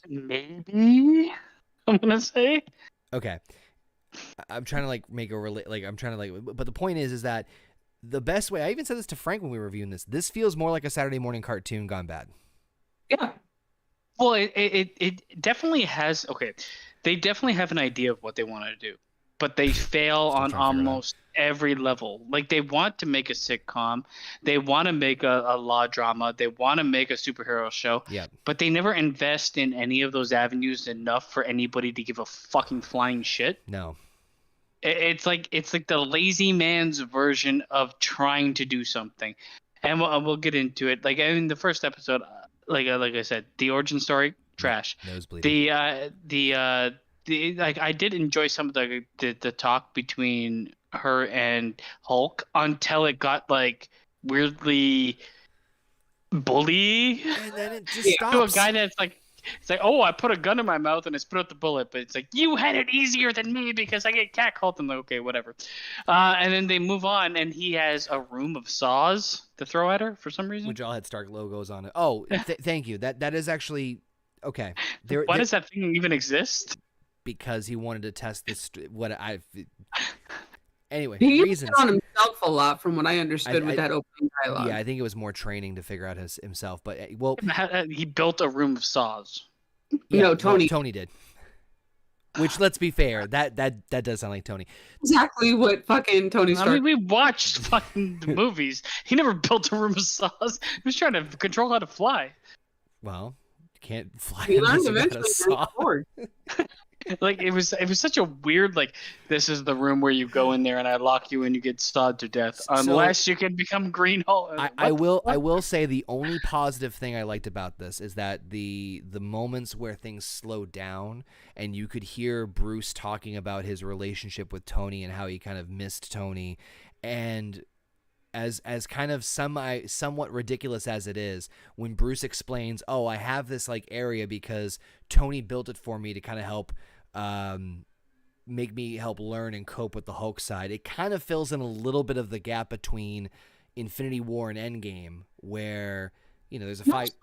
Maybe, I'm gonna say. Okay. I'm trying to like make but the point is that the best way, I even said this to Frank when we were reviewing this feels more like a Saturday morning cartoon gone bad. Yeah. Well, it definitely has, okay, they definitely have an idea of what they want to do, but they fail on almost every level. Like, they want to make a sitcom, they want to make a law drama, they want to make a superhero show, but they never invest in any of those avenues enough for anybody to give a fucking flying shit. No. It's like the lazy man's version of trying to do something, and we'll get into it. Like, in the first episode, like I said, the origin story, trash. Nosebleed. Like, I did enjoy some of the talk between her and Hulk until it got like weirdly bully, and then it just stops. To a guy that's like, it's like, oh, I put a gun in my mouth and I spit out the bullet, but it's like, you had it easier than me because I get catcalled. I'm like, okay, whatever. And then they move on, and he has a room of saws to throw at her for some reason, which all had Stark logos on it. Oh, thank you. That is actually okay. Why does that thing even exist? Because he wanted to test this. Anyway, he reasons. on himself a lot, from what I understood with that opening dialogue. Yeah, I think it was more training to figure out himself. But he built a room of saws. Yeah, no, Tony. Tony did. Which, let's be fair, that does sound like Tony. Exactly what fucking Tony Stark. I mean, we watched fucking the movies. He never built a room of saws. He was trying to control how to fly. Well, you can't fly. He learned eventually. Like it was such a weird like this is the room where you go in there and I lock you and you get sawed to death unless you can become Green Hulk. I will say the only positive thing I liked about this is that the moments where things slowed down and you could hear Bruce talking about his relationship with Tony and how he kind of missed Tony, and as kind of somewhat ridiculous as it is, when Bruce explains, "Oh, I have this like area because Tony built it for me to kind of help make me help learn and cope with the Hulk side," it kind of fills in a little bit of the gap between Infinity War and Endgame, where there's a fight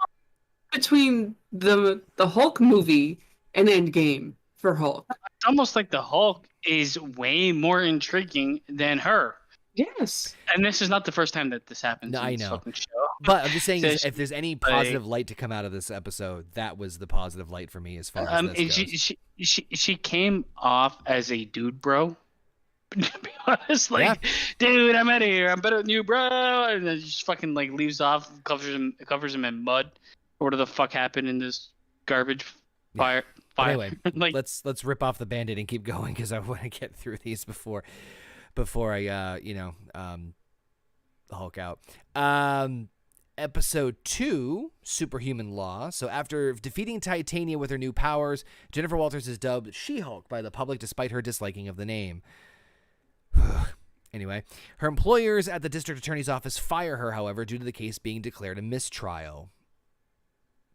between the Hulk movie and Endgame for Hulk. It's almost like the Hulk is way more intriguing than her. Yes. And this is not the first time that this happens. No, in I this know. fucking show. But I'm just saying, So if there's any positive light to come out of this episode, that was the positive light for me as far as this goes. She came off as a dude, bro. To be honest, like, dude, I'm out of here. I'm better than you, bro. And then just fucking like leaves off, covers him in mud. Or what the fuck happened in this garbage fire? But anyway, like, let's rip off the Band-Aid and keep going because I want to get through these before I Hulk out. Episode 2, Superhuman Law. So after defeating Titania with her new powers, Jennifer Walters is dubbed She-Hulk by the public despite her disliking of the name. Anyway, her employers at the district attorney's office fire her, however, due to the case being declared a mistrial.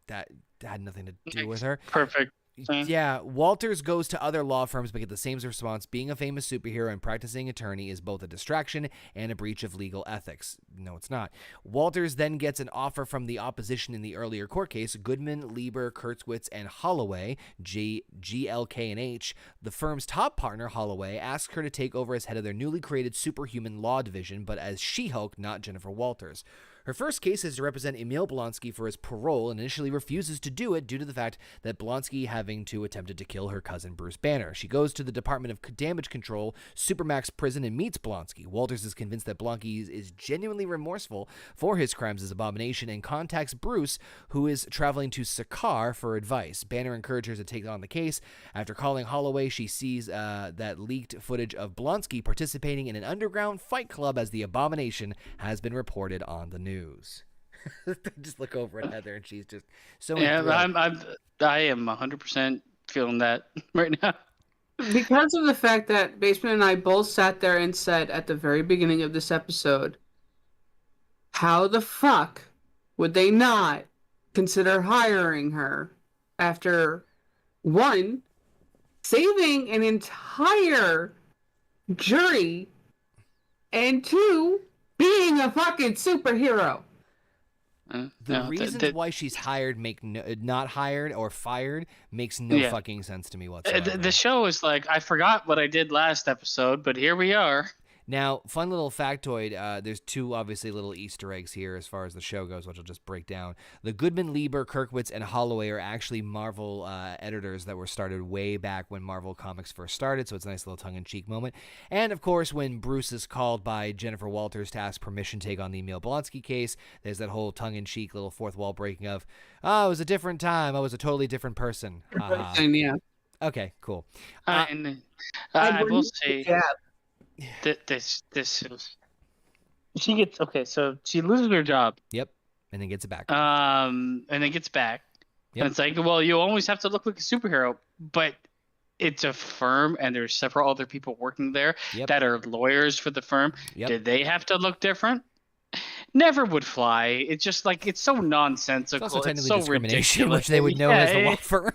That had nothing to do with her. Perfect. Yeah, Walters goes to other law firms but get the same response. Being a famous superhero and practicing attorney is both a distraction and a breach of legal ethics. No, it's not. Walters then gets an offer from the opposition in the earlier court case, Goodman, Lieber, Kurtzwitz, and Holloway, GLK&H. The firm's top partner, Holloway, asks her to take over as head of their newly created Superhuman Law Division, but as She-Hulk, not Jennifer Walters. Her first case is to represent Emil Blonsky for his parole and initially refuses to do it due to the fact that Blonsky having to attempted to kill her cousin Bruce Banner. She goes to the Department of Damage Control, Supermax Prison, and meets Blonsky. Walters is convinced that Blonsky is genuinely remorseful for his crimes as Abomination and contacts Bruce, who is traveling to Sakaar for advice. Banner encourages her to take on the case. After calling Holloway, she sees that leaked footage of Blonsky participating in an underground fight club as the Abomination has been reported on the news. Just look over at Heather and she's just so I am 100% feeling that right now because of the fact that Basement and I both sat there and said at the very beginning of this episode, how the fuck would they not consider hiring her after one, saving an entire jury, and two, being a fucking superhero. The reasons why she's not hired or fired makes no fucking sense to me whatsoever. The show is like, I forgot what I did last episode, but here we are. Now, fun little factoid, there's two obviously little Easter eggs here as far as the show goes, which I'll just break down. The Goodman, Lieber, Kirkwitz, and Holloway are actually Marvel editors that were started way back when Marvel Comics first started, so it's a nice little tongue-in-cheek moment. And, of course, when Bruce is called by Jennifer Walters to ask permission to take on the Emil Blonsky case, there's that whole tongue-in-cheek little fourth wall breaking of, oh, it was a different time, I was a totally different person. Yeah. Okay, cool. I will say... Yeah. This she gets so she loses her job. Yep, and then gets it back. And then gets back. Yep. And it's like, well, you always have to look like a superhero, but it's a firm, and there's several other people working there that are lawyers for the firm. Yep. Did they have to look different? Never would fly. It's just like it's so nonsensical. It's also technically so discrimination, ridiculous. which they would know as a law firm.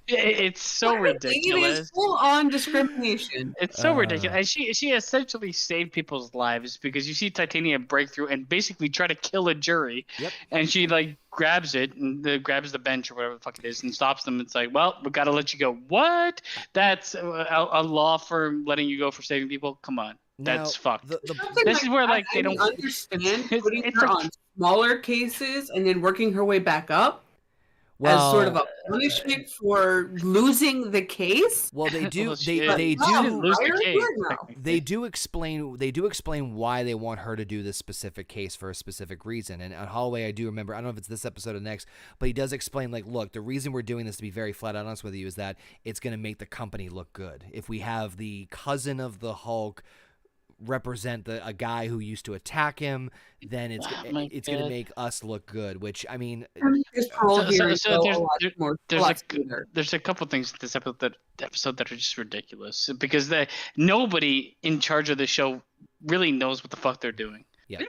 It's so ridiculous. It is full-on discrimination. It's so ridiculous. And she essentially saved people's lives because you see Titania break through and basically try to kill a jury. Yep. And she like grabs it and grabs the bench or whatever the fuck it is and stops them. It's like, well, we gotta let you go. What? That's a law firm letting you go for saving people? Come on. That's fucked. This is where like they don't understand putting her on smaller cases and then working her way back up. as sort of Well, a punishment for losing the case. well, they do. Well, They she do. didn't lose the Fire case. her now. technically. They do explain why they want her to do this specific case for a specific reason. And on Holloway, I do remember, I don't know if it's this episode or next, but he does explain, like, look, the reason we're doing this, to be very flat out honest with you, is that it's going to make the company look good. If we have the cousin of the Hulk represent a guy who used to attack him, then it's going to make us look good, which, I mean, His parole hearings so go a lot smoother. there's a couple things in this episode that are just ridiculous because nobody in charge of the show really knows what the fuck they're doing. Yeah.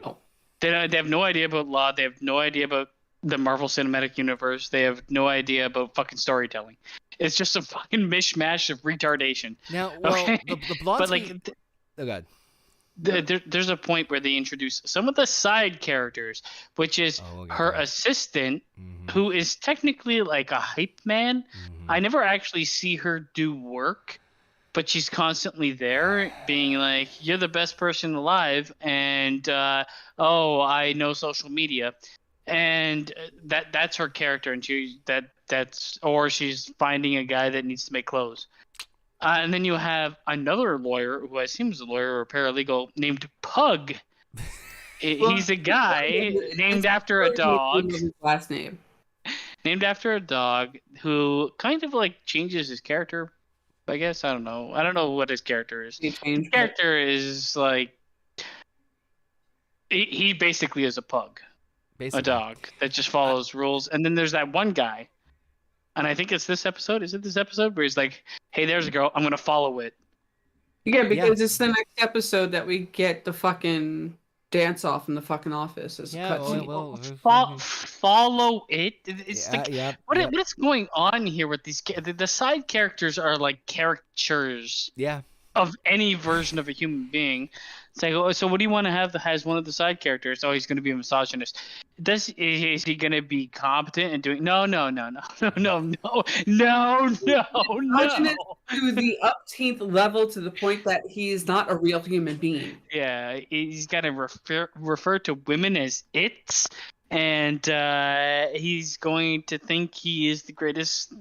They have no idea about law. They have no idea about the Marvel Cinematic Universe. They have no idea about fucking storytelling. It's just a fucking mishmash of retardation. now, well, Okay. the Blonsky... But like, oh, God. there's a point where they introduce some of the side characters, which is her assistant, who is technically like a hype man. I never actually see her do work, but she's constantly there being like, you're the best person alive, and I know social media, and that's her character, and she's finding a guy that needs to make clothes. And then you have another lawyer who I assume is a lawyer or paralegal named Pug. He's a guy named after a dog. Last name. Named after a dog who kind of like changes his character. I guess I don't know. I don't know what his character is. His character is like he basically is a pug, a dog that just follows rules. And then there's that one guy. And I think it's this episode. Is it this episode where he's like, "Hey, there's a girl. I'm gonna follow it." Yeah, because it's the next episode that we get the fucking dance off in the fucking office. As Follow it. It's what is going on here with these? The side characters are like caricatures. Yeah. Of any version of a human being. It's like, so what do you want to have that has one of the side characters? Oh, he's going to be a misogynist. Is he going to be competent and doing? No. Misogynist to the upteenth level, to the point that he's not a real human being. Yeah, he's got to refer to women as its, and he's going to think he is the greatest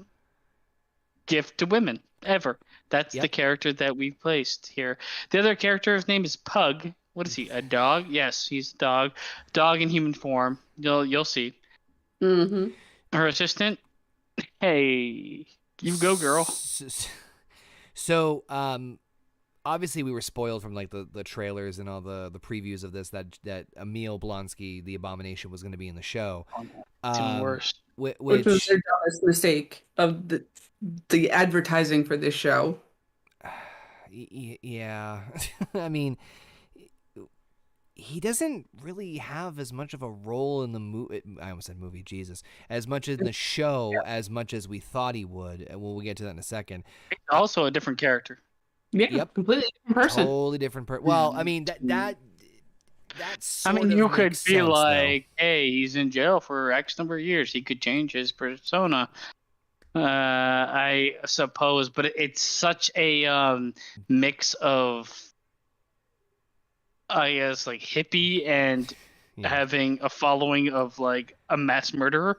gift to women ever. That's the character that we've placed here. The other character's name is Pug. What is he? A dog? Yes, he's a dog. Dog in human form. You'll see. Mm-hmm. Her assistant. Hey, you go, girl. So, obviously we were spoiled from like the trailers and all the previews of this that Emil Blonsky, the Abomination, was going to be in the show. It's even worse. Which was their dumbest mistake of the advertising for this show. Yeah. I mean, he doesn't really have as much of a role in the movie. I almost said movie, Jesus. As much in the show as much as we thought he would. And we'll get to that in a second. Also a different character. Yeah, completely different person. Totally different person. Well, I mean, that's I mean, you could be like, hey, he's in jail for X number of years. He could change his persona. I suppose, but it's such a mix of, I guess, like hippie and having a following of like a mass murderer.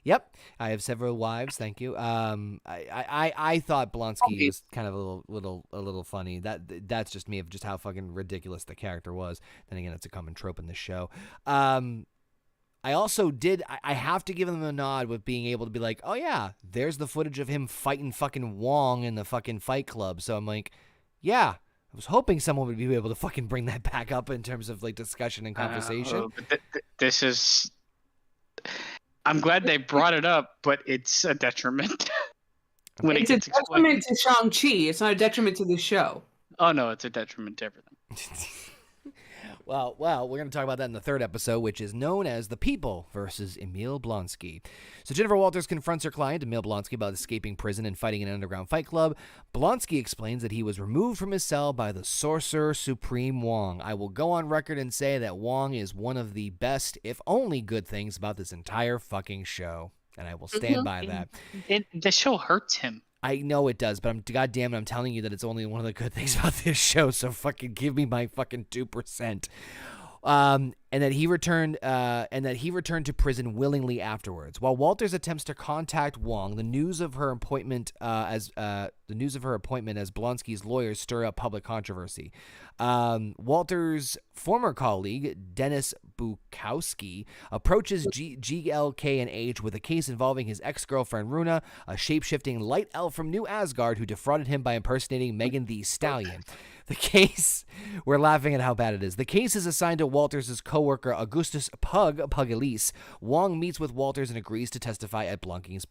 Yep, I have several wives. Thank you. I thought Blonsky was kind of a little funny. That's just me of just how fucking ridiculous the character was. Then again, it's a common trope in this show. I also I have to give them a nod with being able to be like, oh yeah, there's the footage of him fighting fucking Wong in the fucking Fight Club. So I'm like, yeah, I was hoping someone would be able to fucking bring that back up in terms of like discussion and conversation. This is, I'm glad they brought it up, but it's a detriment. It's a detriment to Shang-Chi. It's not a detriment to the show. Oh no, it's a detriment to everything. Well, we're going to talk about that in the third episode, which is known as The People versus Emil Blonsky. So Jennifer Walters confronts her client, Emil Blonsky, about escaping prison and fighting in an underground fight club. Blonsky explains that he was removed from his cell by the Sorcerer Supreme Wong. I will go on record and say that Wong is one of the best, if only good things about this entire fucking show. And I will stand by that. The show hurts him. I know it does, but goddamn it, I'm telling you that it's only one of the good things about this show, so fucking give me my fucking 2%. And that he returned to prison willingly afterwards. While Walters attempts to contact Wong, the news of her appointment as Blonsky's lawyers stir up public controversy. Walters' former colleague Dennis Bukowski approaches GLK&H with a case involving his ex-girlfriend Runa, a shape-shifting light elf from New Asgard who defrauded him by impersonating Megan Thee Stallion. The case, we're laughing at how bad it is. The case is assigned to Walters' co-worker Augustus Pugelise. Wong meets with Walters and agrees to testify at Blonsky's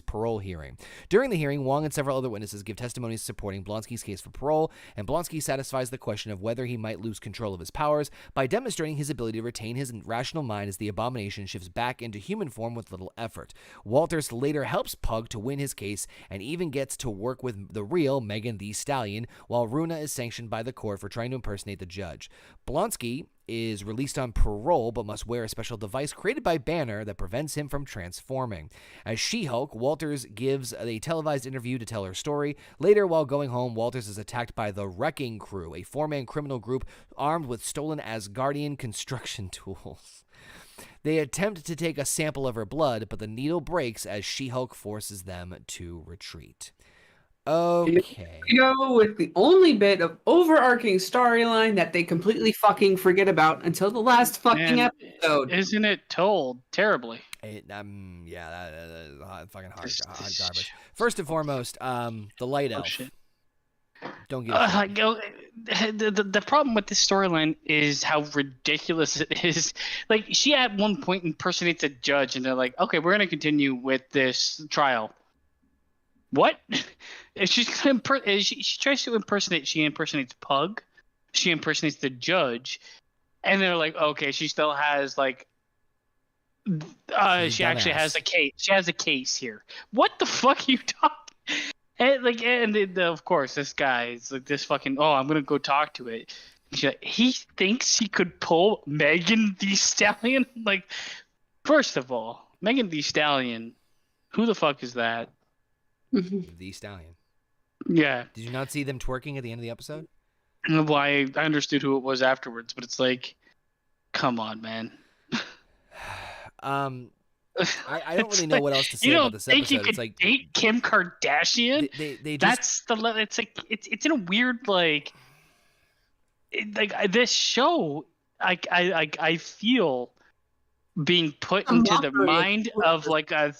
parole hearing. During the hearing, Wong and several other witnesses give testimonies supporting Blonsky's case for parole, and Blonsky satisfies the question of whether he might lose control of his powers by demonstrating his ability to retain his rational mind as the abomination shifts back into human form with little effort. Walters later helps Pug to win his case and even gets to work with the real Megan Thee Stallion, while Runa is sanctioned by the court for trying to impersonate the judge. Blonsky is released on parole but must wear a special device created by Banner that prevents him from transforming. As She-Hulk, Walters gives a televised interview to tell her story. Later, while going home, Walters is attacked by the Wrecking Crew, a four-man criminal group armed with stolen Asgardian construction tools. They attempt to take a sample of her blood, but the needle breaks as She-Hulk forces them to retreat. Okay. You go with the only bit of overarching storyline that they completely fucking forget about until the last fucking episode. Isn't it told terribly? That is fucking hard garbage. First and foremost, the light elf. Shit. Don't get the problem with this storyline is how ridiculous it is. Like, she at one point impersonates a judge, and they're like, "Okay, we're gonna continue with this trial." What? She's gonna she tries to impersonate. She impersonates Pug. She impersonates the judge, and they're like, "Okay, she still has like." She actually has a case. She has a case here. What the fuck are you talking? And of course, this guy is like this fucking. Oh, I'm gonna go talk to it. He thinks he could pull Megan Thee Stallion. Like, first of all, Megan Thee Stallion. Who the fuck is that? The Stallion. Yeah. Did you not see them twerking at the end of the episode? Well, I understood who it was afterwards, but it's like, come on, man. I don't really know what else to say about this episode. You could date Kim Kardashian? They just, that's the level. It's like it's in a weird this show. I feel being put into the mind of like a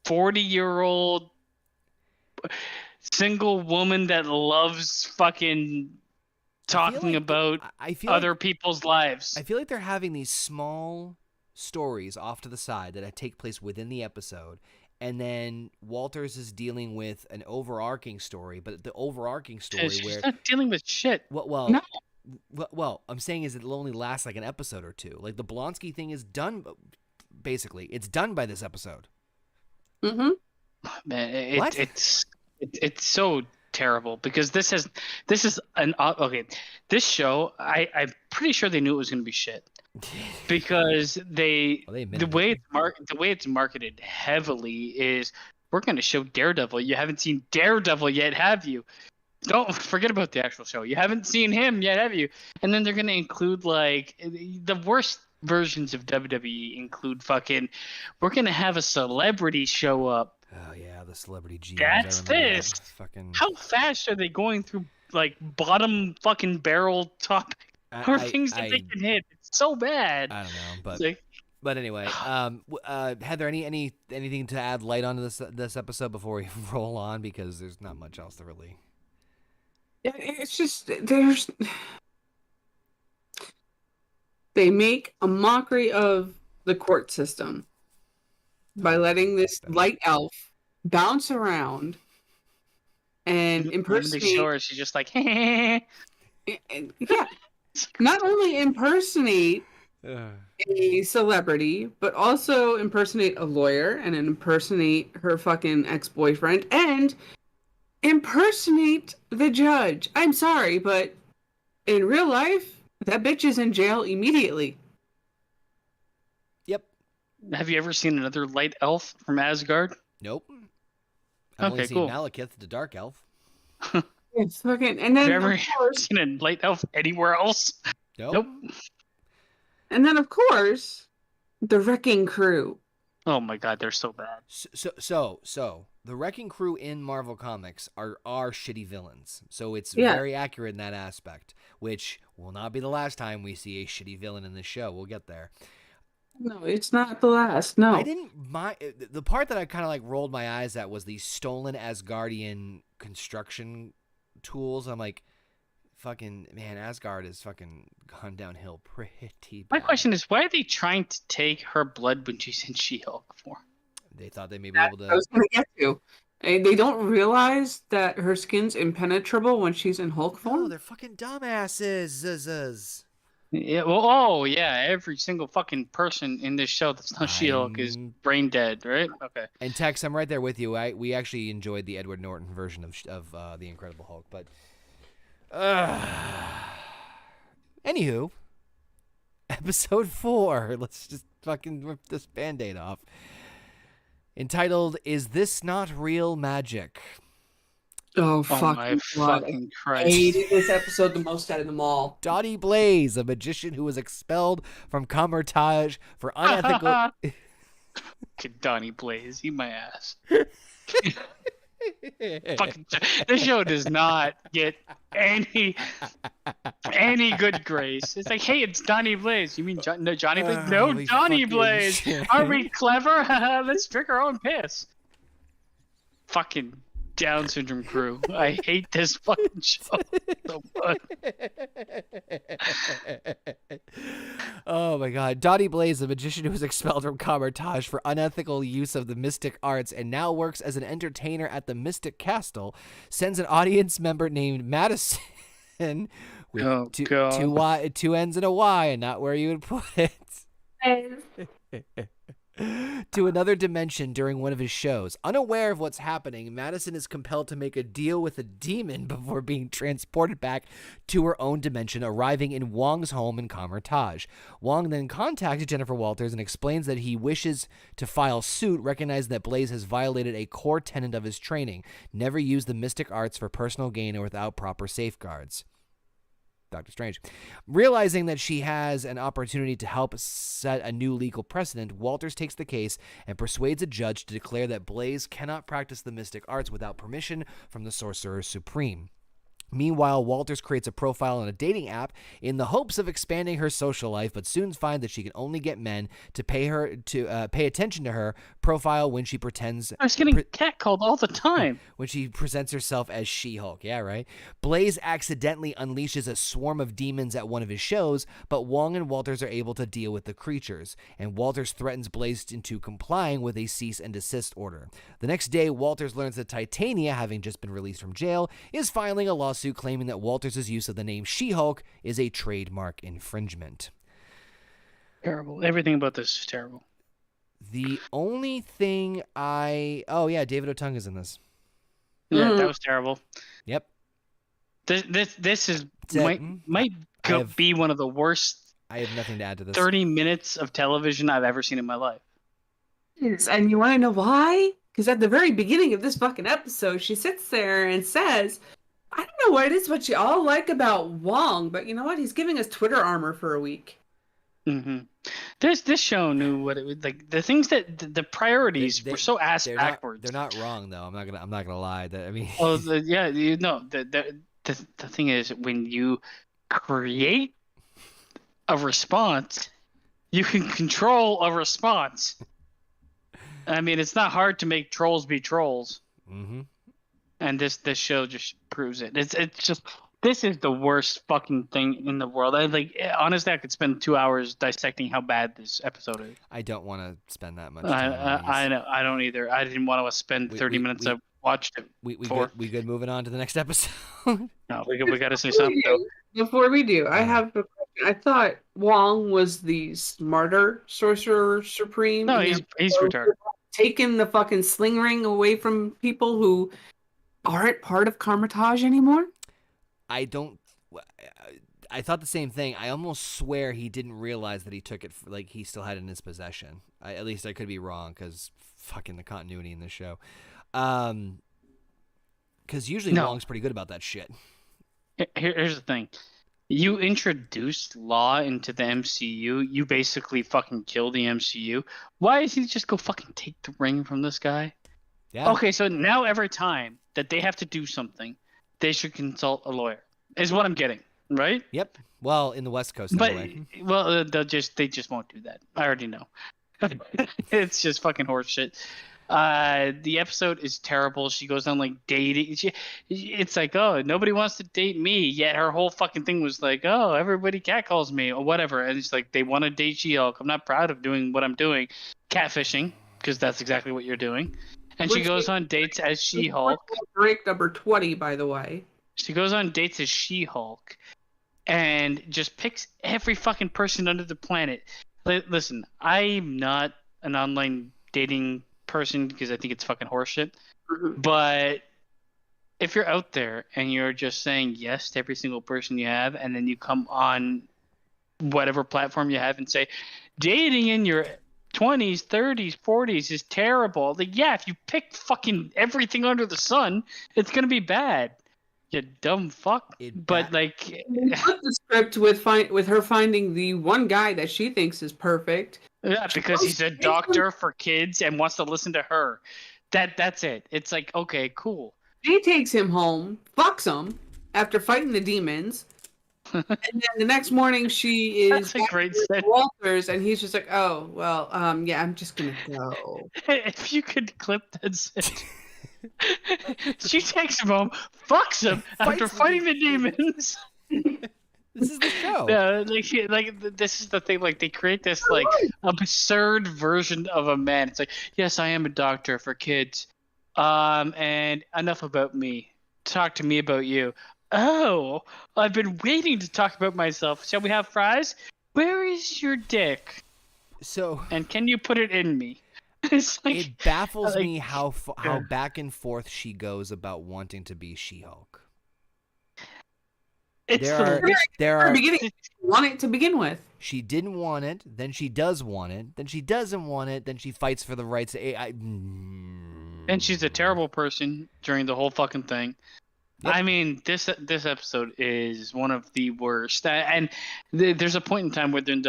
40-year-old single woman that loves fucking talking about other people's lives. I feel like they're having these small stories off to the side that take place within the episode, and then Walters is dealing with an overarching story, but the overarching story she's not dealing with shit. Well, I'm saying is it'll only last like an episode or two. Like the Blonsky thing is done, basically. It's done by this episode. Mm-hmm. Man, it's so terrible because this is this show. I'm pretty sure they knew it was going to be shit because the way it's marketed heavily is we're going to show Daredevil. You haven't seen Daredevil yet, have you? Don't forget about the actual show. You haven't seen him yet, have you? And then they're going to include like the worst versions of WWE include fucking. We're going to have a celebrity show up. Oh yeah, the celebrity GMs. That's this. How fast are they going through like bottom fucking barrel top things that they can hit? It's so bad. I don't know, but anyway, Heather, anything to add light onto this episode before we roll on, because there's not much else to really. It's just they make a mockery of the court system by letting this light elf bounce around and impersonate. She's just like, yeah. Not only impersonate a celebrity, but also impersonate a lawyer and impersonate her fucking ex-boyfriend and impersonate the judge. I'm sorry, but in real life, that bitch is in jail immediately. Have you ever seen another light elf from Asgard? Nope. I've only seen Malekith, the dark elf. It's fucking. And then have you ever seen a light elf anywhere else? Nope. And then, of course, the Wrecking Crew. Oh my god, they're so bad. So the Wrecking Crew in Marvel Comics are shitty villains. So it's Yeah. very accurate in that aspect, which will not be the last time we see a shitty villain in this show. We'll get there. No, it's not the last. No. I didn't mind the part that I kind of like rolled my eyes at was these stolen Asgardian construction tools. I'm like, fucking man, Asgard is fucking gone downhill pretty bad. My question is, why are they trying to take her blood when she's in She-Hulk for? They thought they may be That's able what I was to. going to get to. And they don't realize that her skin's impenetrable when she's in Hulk No, form. they're fucking dumbasses. Zzzz. Yeah, well, oh yeah, every single fucking person in this show that's not She-Hulk is brain dead, right? Okay. And Tex, I'm right there with you. We actually enjoyed the Edward Norton version of the Incredible Hulk, but anywho, episode 4. Let's just fucking rip this Band-Aid off. Entitled, "Is This Not Real Magic?" Oh, Oh fucking my God. fucking I Christ. hated this episode the most out of them all. Donnie Blaze, a magician who was expelled from Camartage for unethical... Donnie Blaze, eat my ass. Fucking, this show does not get any good grace. It's like, hey, it's Donnie Blaze. You mean no, Johnny Blaze? No, Holy Donnie fucking Blaze. shit. Are we clever? Let's drink our own piss. Fucking Down syndrome crew. I hate this fucking show so much. Oh my god. Donnie Blaze, the magician who was expelled from Camartage for unethical use of the mystic arts and now works as an entertainer at the Mystic Castle, sends an audience member named Madison with two N's and a Y and not where you would put it. To another dimension during one of his shows. Unaware of what's happening, Madison is compelled to make a deal with a demon before being transported back to her own dimension, arriving in Wong's home in Camartage. Wong then contacts Jennifer Walters and explains that he wishes to file suit, recognizing that Blaze has violated a core tenet of his training: never use the mystic arts for personal gain or without proper safeguards. Doctor Strange. Realizing that she has an opportunity to help set a new legal precedent, Walters takes the case and persuades a judge to declare that Blaze cannot practice the mystic arts without permission from the Sorcerer Supreme. Meanwhile, Walters creates a profile on a dating app in the hopes of expanding her social life, but soon finds that she can only get men to pay attention to her profile when she pretends. I was getting catcalled all the time. When she presents herself as She-Hulk, yeah, right? Blaze accidentally unleashes a swarm of demons at one of his shows, but Wong and Walters are able to deal with the creatures, and Walters threatens Blaze into complying with a cease and desist order. The next day, Walters learns that Titania, having just been released from jail, is filing a lawsuit claiming that Walters' use of the name She-Hulk is a trademark infringement. Terrible. Everything about this is terrible. The only thing oh yeah, David Otunga's in this. Yeah, that was terrible. Yep. This is might be one of the worst. I have nothing to add to this. 30 minutes of television I've ever seen in my life. Yes, and you want to know why? Because at the very beginning of this fucking episode, she sits there and says, I don't know what it is what you all like about Wong, but you know what? He's giving us Twitter armor for a week. Mm-hmm. This show knew what it was like. The things that the priorities were so ass backwards. They're not wrong though. I'm not gonna lie. The thing is, when you create a response, you can control a response. I mean, it's not hard to make trolls be trolls. Mm-hmm. And this show just proves it. It's just, this is the worst fucking thing in the world. Honestly, I could spend 2 hours dissecting how bad this episode is. I don't want to spend that much time. I know. I don't either. I didn't want to spend 30 minutes. I watched it. We good moving on to the next episode. No, we got to say something though. Before we do, I have a question. I thought Wong was the smarter Sorcerer Supreme. No, he's retarded. Taking the fucking sling ring away from people who aren't part of Camartage anymore? I thought the same thing. I almost swear he didn't realize that he took it, he still had it in his possession. At least I could be wrong, because fucking the continuity in this show. Because usually Wong's pretty good about that shit. Here's the thing. You introduced Law into the MCU. You basically fucking kill the MCU. Why doesn't he just go fucking take the ring from this guy? Yeah. Okay, so now every time that they have to do something, they should consult a lawyer. Is what I'm getting, right? Yep. Well, in the West Coast, But anyway. well, they just won't do that. I already know. It's just fucking horseshit. The episode is terrible. She goes on like dating. It's like, oh, nobody wants to date me. Yet her whole fucking thing was like, oh, everybody catcalls me or whatever. And it's like they want to date She-Hulk. I'm not proud of doing what I'm doing, catfishing, because that's exactly what you're doing. And she goes on dates as She-Hulk. Break number 20, by the way. She goes on dates as She-Hulk, and just picks every fucking person under the planet. Listen, I'm not an online dating person because I think it's fucking horseshit. Mhm. But if you're out there and you're just saying yes to every single person you have, and then you come on whatever platform you have and say dating in your 20s, 30s, 40s is terrible. Like, yeah, if you pick fucking everything under the sun, it's gonna be bad. You dumb fuck. But like, They put the script with her finding the one guy that she thinks is perfect. yeah, because he's a doctor for kids and wants to listen to her. That's it. It's like, okay, cool. She takes him home, fucks him after fighting the demons, and then the next morning she is That's a great with set. Walters, and he's just like, oh well, yeah, I'm just gonna go. If you could clip that set. She takes him home, fucks him after fighting the demons. This is the show. No, this is the thing. Like they create this like absurd version of a man. It's like, yes, I am a doctor for kids. And enough about me. Talk to me about you. Oh, I've been waiting to talk about myself. Shall we have fries? Where is your dick? So, and can you put it in me? It's like, it baffles me how back and forth she goes about wanting to be She-Hulk. There are beginning. She want it to begin with. She didn't want it, then she does want it, then she doesn't want it, then she fights for the rights. And she's a terrible person during the whole fucking thing. Yep. I mean, this episode is one of the worst. And there's a point in time where they're in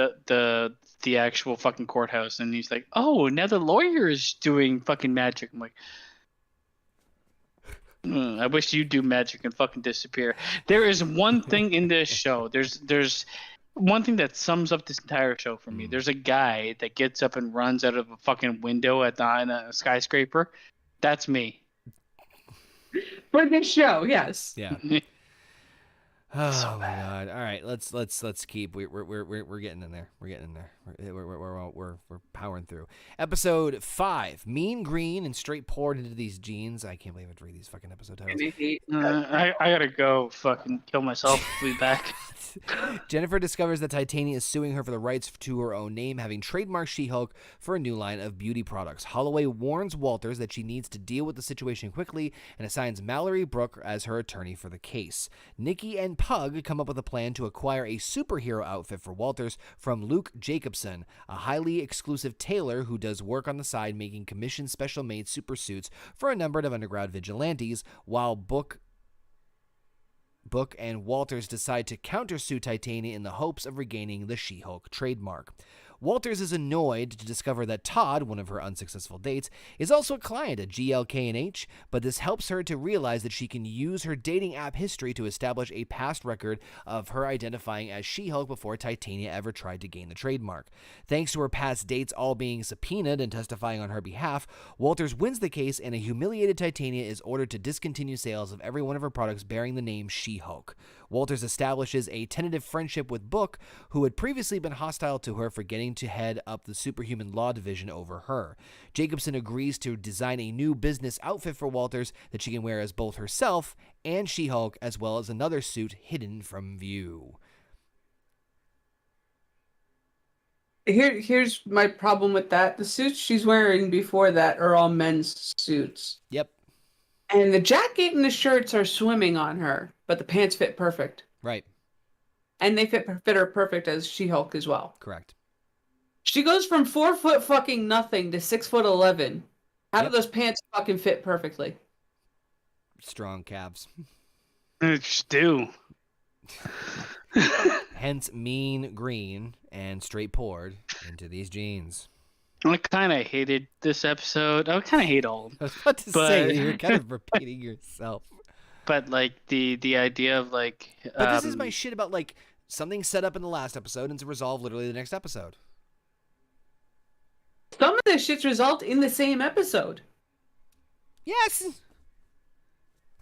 the actual fucking courthouse, and he's like, "Oh, now the lawyer is doing fucking magic." I'm like, I wish you'd do magic and fucking disappear. There is one thing in this show. There's one thing that sums up this entire show for me. There's a guy that gets up and runs out of a fucking window in a skyscraper. That's me. For this show, yes. Yeah. Oh my god! All right, let's keep. We're getting in there. We're getting in there. We're powering through. Episode 5: Mean Green and Straight Poured into these jeans. I can't believe I have to read these fucking episode titles. I gotta go fucking kill myself. Be back. Jennifer discovers that Titania is suing her for the rights to her own name, having trademarked She-Hulk for a new line of beauty products. Holloway warns Walters that she needs to deal with the situation quickly and assigns Mallory Brooke as her attorney for the case. Nikki and Pug come up with a plan to acquire a superhero outfit for Walters from Luke Jacobson, a highly exclusive tailor who does work on the side making commissioned special-made super suits for a number of underground vigilantes, while Book and Walters decide to countersue Titania in the hopes of regaining the She-Hulk trademark. Walters is annoyed to discover that Todd, one of her unsuccessful dates, is also a client at GLK&H, but this helps her to realize that she can use her dating app history to establish a past record of her identifying as She-Hulk before Titania ever tried to gain the trademark. Thanks to her past dates all being subpoenaed and testifying on her behalf, Walters wins the case, and a humiliated Titania is ordered to discontinue sales of every one of her products bearing the name She-Hulk. Walters establishes a tentative friendship with Book, who had previously been hostile to her for getting to head up the superhuman law division over her. Jacobson agrees to design a new business outfit for Walters that she can wear as both herself and She-Hulk, as well as another suit hidden from view. Here's my problem with that. The suits she's wearing before that are all men's suits. Yep. And the jacket and the shirts are swimming on her, but the pants fit perfect. Right. And they fit her perfect as She-Hulk as well. Correct. She goes from 4 foot fucking nothing to 6'11". How do those pants fucking fit perfectly? Strong calves. Just do. Hence mean green and straight poured into these jeans. I kind of hated this episode. I kind of hate all of them. I was about to say, you're kind of repeating yourself. But like the idea of like. But this is my shit about like something set up in the last episode and to resolve literally the next episode. Some of this shit's resolved in the same episode. Yes.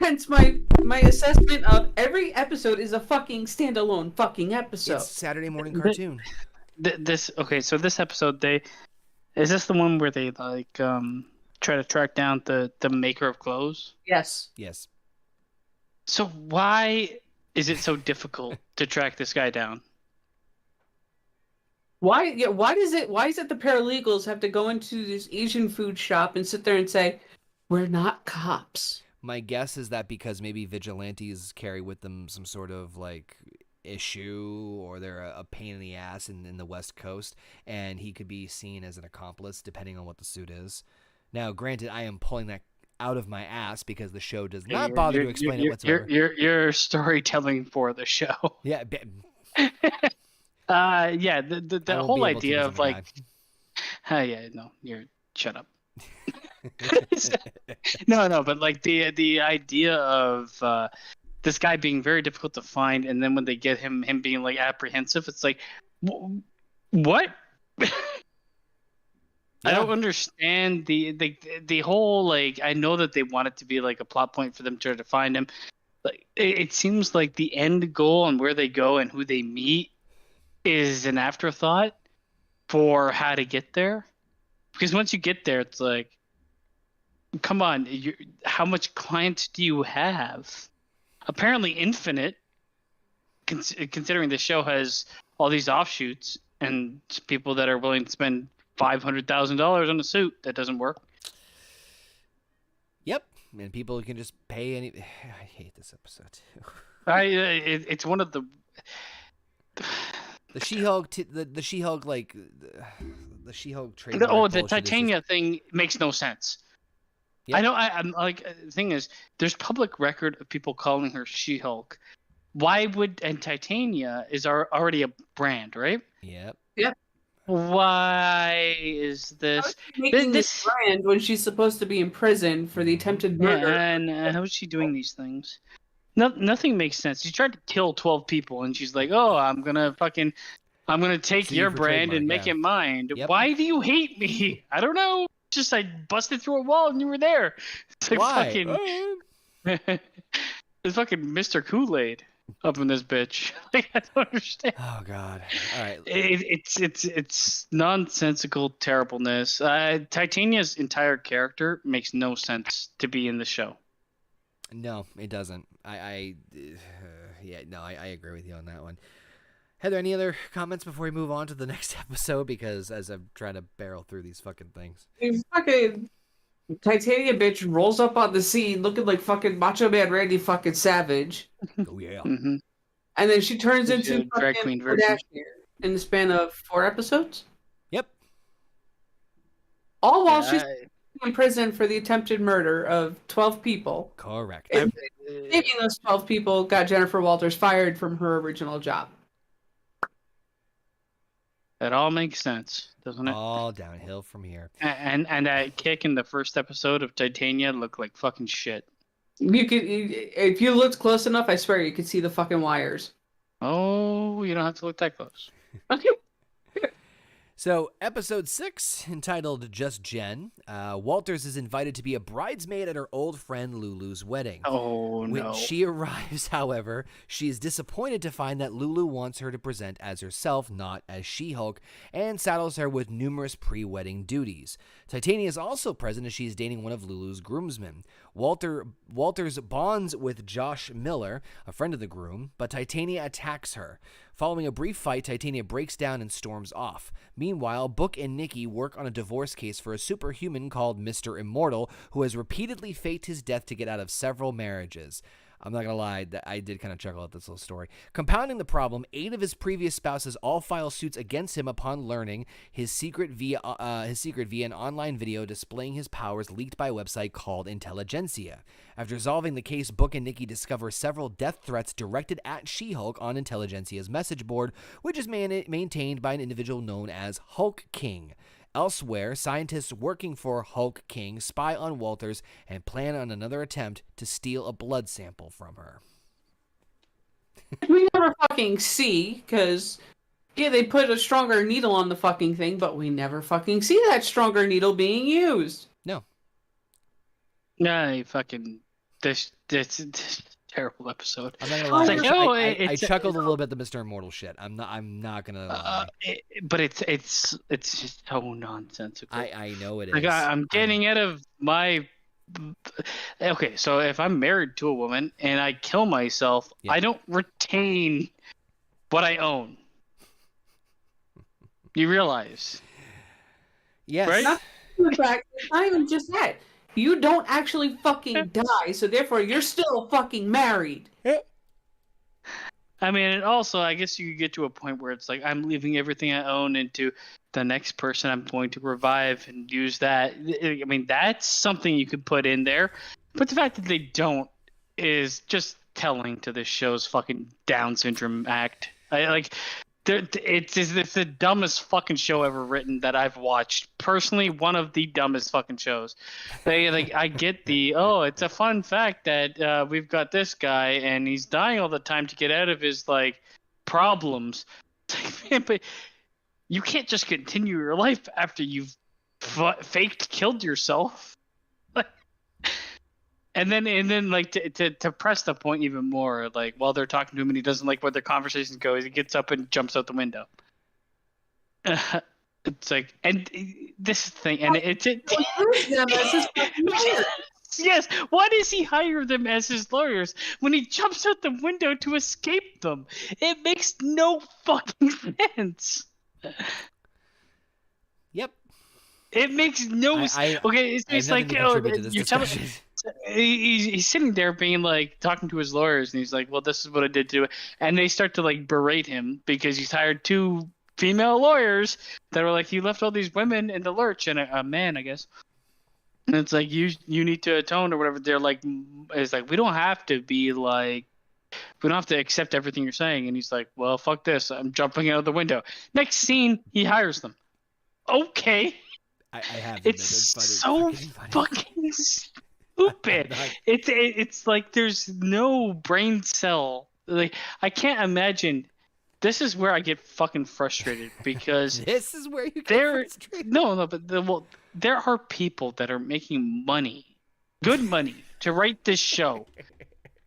Hence my assessment of every episode is a fucking standalone fucking episode. It's Saturday morning cartoon. So this episode is this the one where they like try to track down the maker of clothes? Yes. Yes. So why is it so difficult to track this guy down? Why is it the paralegals have to go into this Asian food shop and sit there and say, "We're not cops"? My guess is that because maybe vigilantes carry with them some sort of like issue, or they're a pain in the ass in the West Coast, and he could be seen as an accomplice depending on what the suit is. Now, granted, I am pulling that out of my ass because the show does not bother to explain it whatsoever. You're storytelling for the show. Yeah. Yeah. The whole idea of like, shut up. No, but like the idea of this guy being very difficult to find, and then when they get him being like apprehensive, it's like, what? I don't understand the whole like. I know that they want it to be like a plot point for them to find him. Like it seems like the end goal and where they go and who they meet is an afterthought for how to get there. Because once you get there, it's like, come on, how much clients do you have? Apparently infinite, considering the show has all these offshoots and people that are willing to spend $500,000 on a suit. That doesn't work. Yep, and people can just pay any. I hate this episode too. It's one of the She-Hulk, the She-Hulk like the She-Hulk trade. The Titania thing makes no sense. Yep. I know. I'm like, the thing is, there's public record of people calling her She-Hulk. Why would, and Titania is already a brand, right? Yep. Why is this making this brand when she's supposed to be in prison for the attempted murder? And how is she doing these things? Nothing makes sense. She tried to kill 12 people, and she's like, "Oh, I'm gonna take your brand and make it mine." Yep. Why do you hate me? I don't know. Just I busted through a wall and you were there. It's like why? It's fucking Mr. Kool-Aid up in this bitch. Like, I don't understand. Oh God! All right. It's nonsensical terribleness. Titania's entire character makes no sense to be in the show. No, it doesn't. I agree with you on that one. Heather, any other comments before we move on to the next episode? Because as I'm trying to barrel through these fucking things. The fucking Titania bitch rolls up on the scene looking like fucking Macho Man Randy fucking Savage. Oh yeah. Mm-hmm. And then she turns into drag queen version in the span of 4 episodes. Yep. All while she's in prison for the attempted murder of 12 people. Correct. And maybe those 12 people got Jennifer Walters fired from her original job. That all makes sense, doesn't it? All downhill from here. And that kick in the first episode of Titania looked like fucking shit. If you looked close enough, I swear you could see the fucking wires. Oh, you don't have to look that close. Okay. So, episode 6, entitled Just Jen, Walters is invited to be a bridesmaid at her old friend Lulu's wedding. Oh, no. When she arrives, however, she is disappointed to find that Lulu wants her to present as herself, not as She-Hulk, and saddles her with numerous pre-wedding duties. Titania is also present as she is dating one of Lulu's groomsmen. Walters bonds with Josh Miller, a friend of the groom, but Titania attacks her. Following a brief fight, Titania breaks down and storms off. Meanwhile, Book and Nikki work on a divorce case for a superhuman called Mr. Immortal, who has repeatedly faked his death to get out of several marriages. I'm not gonna lie, that I did kind of chuckle at this little story. Compounding the problem, 8 of his previous spouses all file suits against him upon learning his secret via an online video displaying his powers leaked by a website called Intelligentsia. After resolving the case, Book and Nikki discover several death threats directed at She-Hulk on Intelligentsia's message board, which is maintained by an individual known as Hulk King. Elsewhere, scientists working for Hulk King spy on Walters and plan on another attempt to steal a blood sample from her. We never fucking see, because, yeah, they put a stronger needle on the fucking thing, but we never fucking see that stronger needle being used. No. Yeah, fucking this terrible episode. I'm not gonna lie. It's like, no, I chuckled a little bit at the Mr. Immortal shit. I'm not gonna lie. But it's just so nonsensical. I know it is. Like I'm getting out of my. Okay, so if I'm married to a woman and I kill myself, Yeah. I don't retain what I own. You realize? Yes. Right? In fact, it's not even just that. You don't actually fucking die, so therefore you're still fucking married. I mean, and also, I guess you could get to a point where it's like I'm leaving everything I own into the next person I'm going to revive and use that. I mean, that's something you could put in there. But the fact that they don't is just telling to this show's fucking Down syndrome act. It's the dumbest fucking show ever written that I've watched. Personally, one of the dumbest fucking shows. I get it's a fun fact that we've got this guy and he's dying all the time to get out of his problems. Man, but you can't just continue your life after you've faked killed yourself. And then to press the point even more, while they're talking to him and he doesn't like where their conversations go, he gets up and jumps out the window. It's like, and this thing, and yes, why does he hire them as his lawyers when he jumps out the window to escape them? It makes no fucking sense. Yep. It makes no sense. Okay, it's like, you're telling me. He's sitting there being talking to his lawyers, and he's like, well, this is what I did to it. And they start to berate him because he's hired 2 female lawyers that are like, you left all these women in the lurch, and a man, I guess. And it's like, you need to atone or whatever. They're like, it's like, we don't have to be we don't have to accept everything you're saying. And he's like, well, fuck this, I'm jumping out of the window. Next scene, he hires them. Okay. I have. It's so fucking stupid. It's like there's no brain cell. I can't imagine. This is where I get fucking frustrated because this is where you get frustrated. No, but there are people that are making money, good money, to write this show,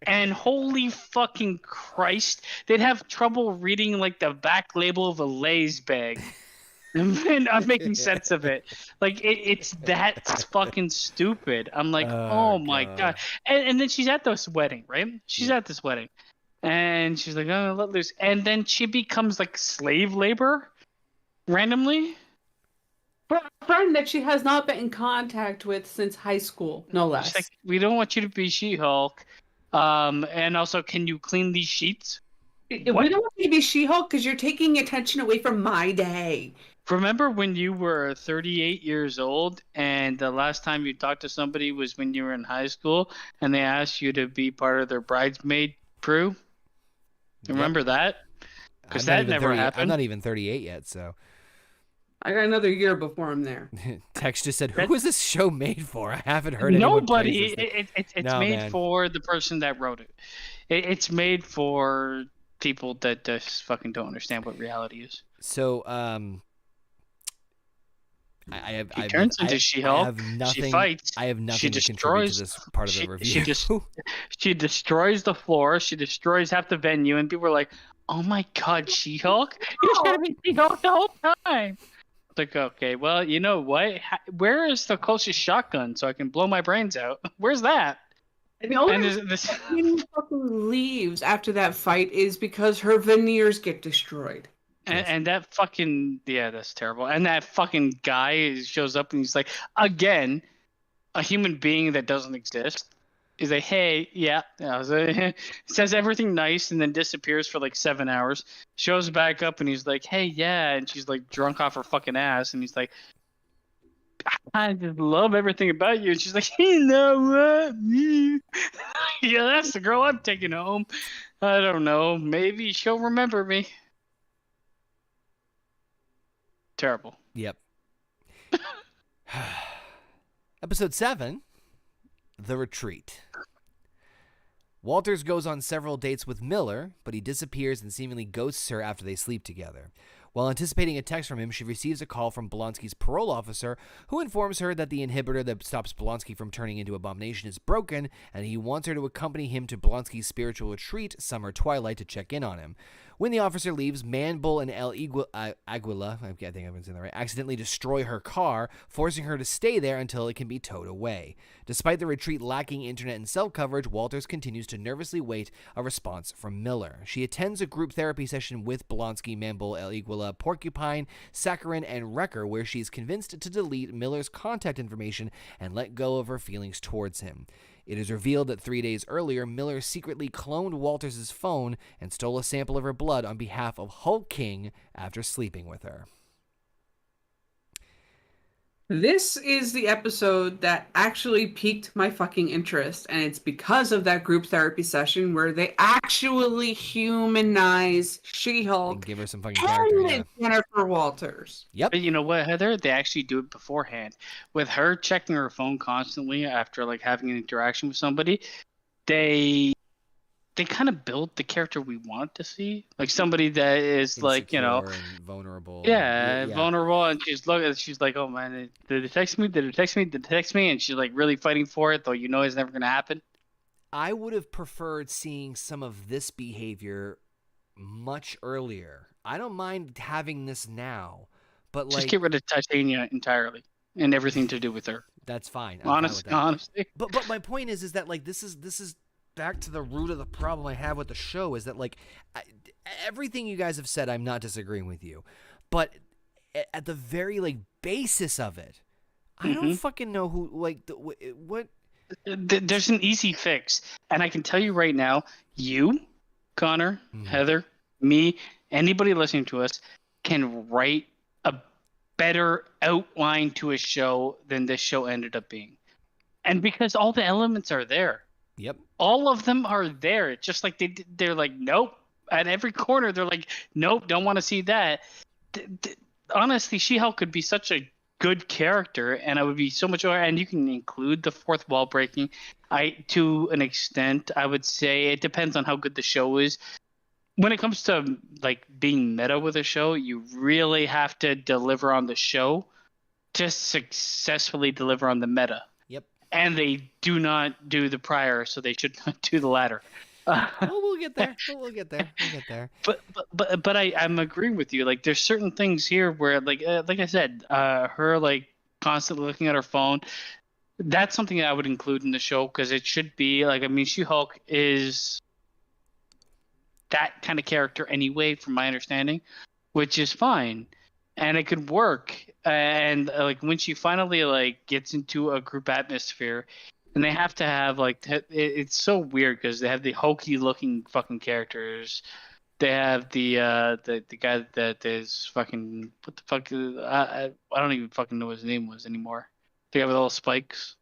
and holy fucking Christ, they'd have trouble reading the back label of a Lay's bag. And I'm making sense of it. It's that fucking stupid. I'm like, oh my God. And then she's at this wedding, right? She's at this wedding. And she's like, oh, let loose. And then she becomes slave labor randomly. For a friend that she has not been in contact with since high school, no less. She's like, we don't want you to be She-Hulk. And also, can you clean these sheets? We don't want you to be She-Hulk because you're taking attention away from my day. Remember when you were 38 years old and the last time you talked to somebody was when you were in high school and they asked you to be part of their bridesmaid crew? Remember that? Because that never happened. I'm not even 38 yet, so. I got another year before I'm there. Tex just said, who was this show made for? I haven't heard anyone Nobody. It's made man. for the person that wrote it. It's made for people that just fucking don't understand what reality is. So, He turns into She-Hulk. She fights. I have nothing she to contribute to this part of the review. She destroys the floor. She destroys half the venue, and people are like, "Oh my God, She-Hulk! You should have been She-Hulk the whole time." It's like, okay, well, you know what? Where is the closest shotgun so I can blow my brains out? Where's that? And the only reason she fucking leaves after that fight is because her veneers get destroyed. And that fucking, that's terrible. And that fucking guy shows up and he's like, again, a human being that doesn't exist He's like, hey, yeah. Says everything nice and then disappears for like 7 hours. Shows back up and he's like, hey, yeah. And she's like drunk off her fucking ass. And he's like, I just love everything about you. And she's like, you know what? Yeah, that's the girl I'm taking home. I don't know. Maybe she'll remember me. Terrible. Yep. Episode 7, The Retreat. Walters goes on several dates with Miller, but he disappears and seemingly ghosts her after they sleep together. While anticipating a text from him, she receives a call from Blonsky's parole officer, who informs her that the inhibitor that stops Blonsky from turning into Abomination is broken, and he wants her to accompany him to Blonsky's spiritual retreat, Summer Twilight, to check in on him. When the officer leaves, Manbull and El Aguila, I think I've been saying that right, accidentally destroy her car, forcing her to stay there until it can be towed away. Despite the retreat lacking internet and cell coverage, Walters continues to nervously wait a response from Miller. She attends a group therapy session with Blonsky, Manbull, El Aguila, Porcupine, Saccharin, and Wrecker, where she is convinced to delete Miller's contact information and let go of her feelings towards him. It is revealed that 3 days earlier, Miller secretly cloned Walters' phone and stole a sample of her blood on behalf of Hulk King after sleeping with her. This is the episode that actually piqued my fucking interest, and it's because of that group therapy session where they actually humanize She-Hulk And give her some fucking character. Yeah. and Jennifer Walters. Yep. But you know what, Heather? They actually do it beforehand. With her checking her phone constantly after like having an interaction with somebody, they kind of build the character we want to see, like somebody that is like, you know, and vulnerable. yeah, vulnerable, and she's like, oh man, did it text me? Did it text me? Did it text me? And she's like really fighting for it, though you know it's never gonna happen. I would have preferred seeing some of this behavior much earlier. I don't mind having this now, but like, Just get rid of Titania entirely and everything to do with her. that's fine. I'm fine with that. Honestly. But my point is that like this is back to the root of the problem I have with the show, is that like everything you guys have said, I'm not disagreeing with you, but at the very like basis of it, I don't fucking know who like what. There's an easy fix, and I can tell you right now, you, Connor, Heather, me, anybody listening to us can write a better outline to a show than this show ended up being, and because all the elements are there. Yep. All of them are there. It's just like they're like, nope. At every corner, they're like, nope, don't want to see that. Honestly, She-Hulk could be such a good character, and I would be so much more. And you can include the fourth wall breaking. To an extent, I would say it depends on how good the show is. When it comes to like being meta with a show, you really have to deliver on the show to successfully deliver on the meta. And they do not do the prior, so they should not do the latter. Well, we'll get there. We'll get there. But I'm agreeing with you. Like, there's certain things here where, like I said, her like constantly looking at her phone. That's something that I would include in the show, because it should be like, I mean, She-Hulk is that kind of character anyway, from my understanding, which is fine. And it could work. And like when she finally like gets into a group atmosphere, and they have to have like it's so weird because they have the hokey looking fucking characters. They have the guy that is fucking, what the fuck? I don't even fucking know what his name was anymore. The guy with all the spikes.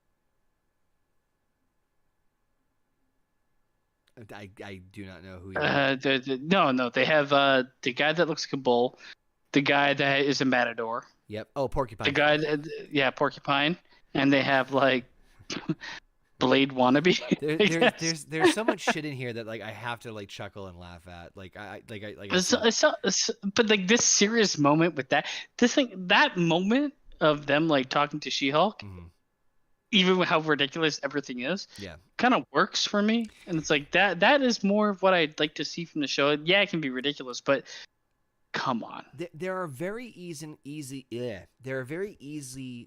I do not know who. No. They have the guy that looks like a bull. The guy that is a matador. Yep. Oh, Porcupine. The guy that, Porcupine. And they have like Blade wannabe. There's so much shit in here that like I have to like chuckle and laugh at. But like this serious moment with that moment of them like talking to She-Hulk, even with how ridiculous everything is, kind of works for me. And it's like that is more of what I'd like to see from the show. Yeah, it can be ridiculous, but come on. There are very easy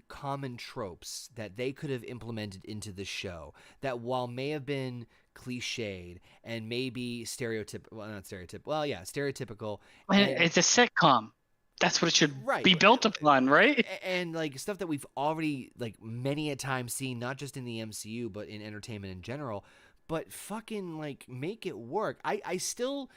common tropes that they could have implemented into the show that, while may have been cliched and maybe stereotypical. And it's a sitcom. That's what it should Right. be built upon, right? And like stuff that we've already like many a time seen, not just in the MCU but in entertainment in general. But fucking like make it work. I still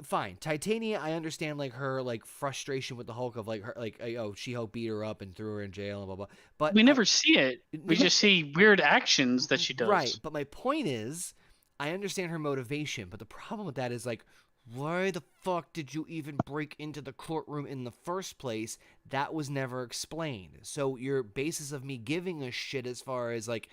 fine. Titania, I understand like her like frustration with the Hulk of like her like She-Hulk beat her up and threw her in jail and blah blah. But We never see it. We just see weird actions that she does. Right. But my point is, I understand her motivation, but the problem with that is like, why the fuck did you even break into the courtroom in the first place? That was never explained. So your basis of me giving a shit as far as like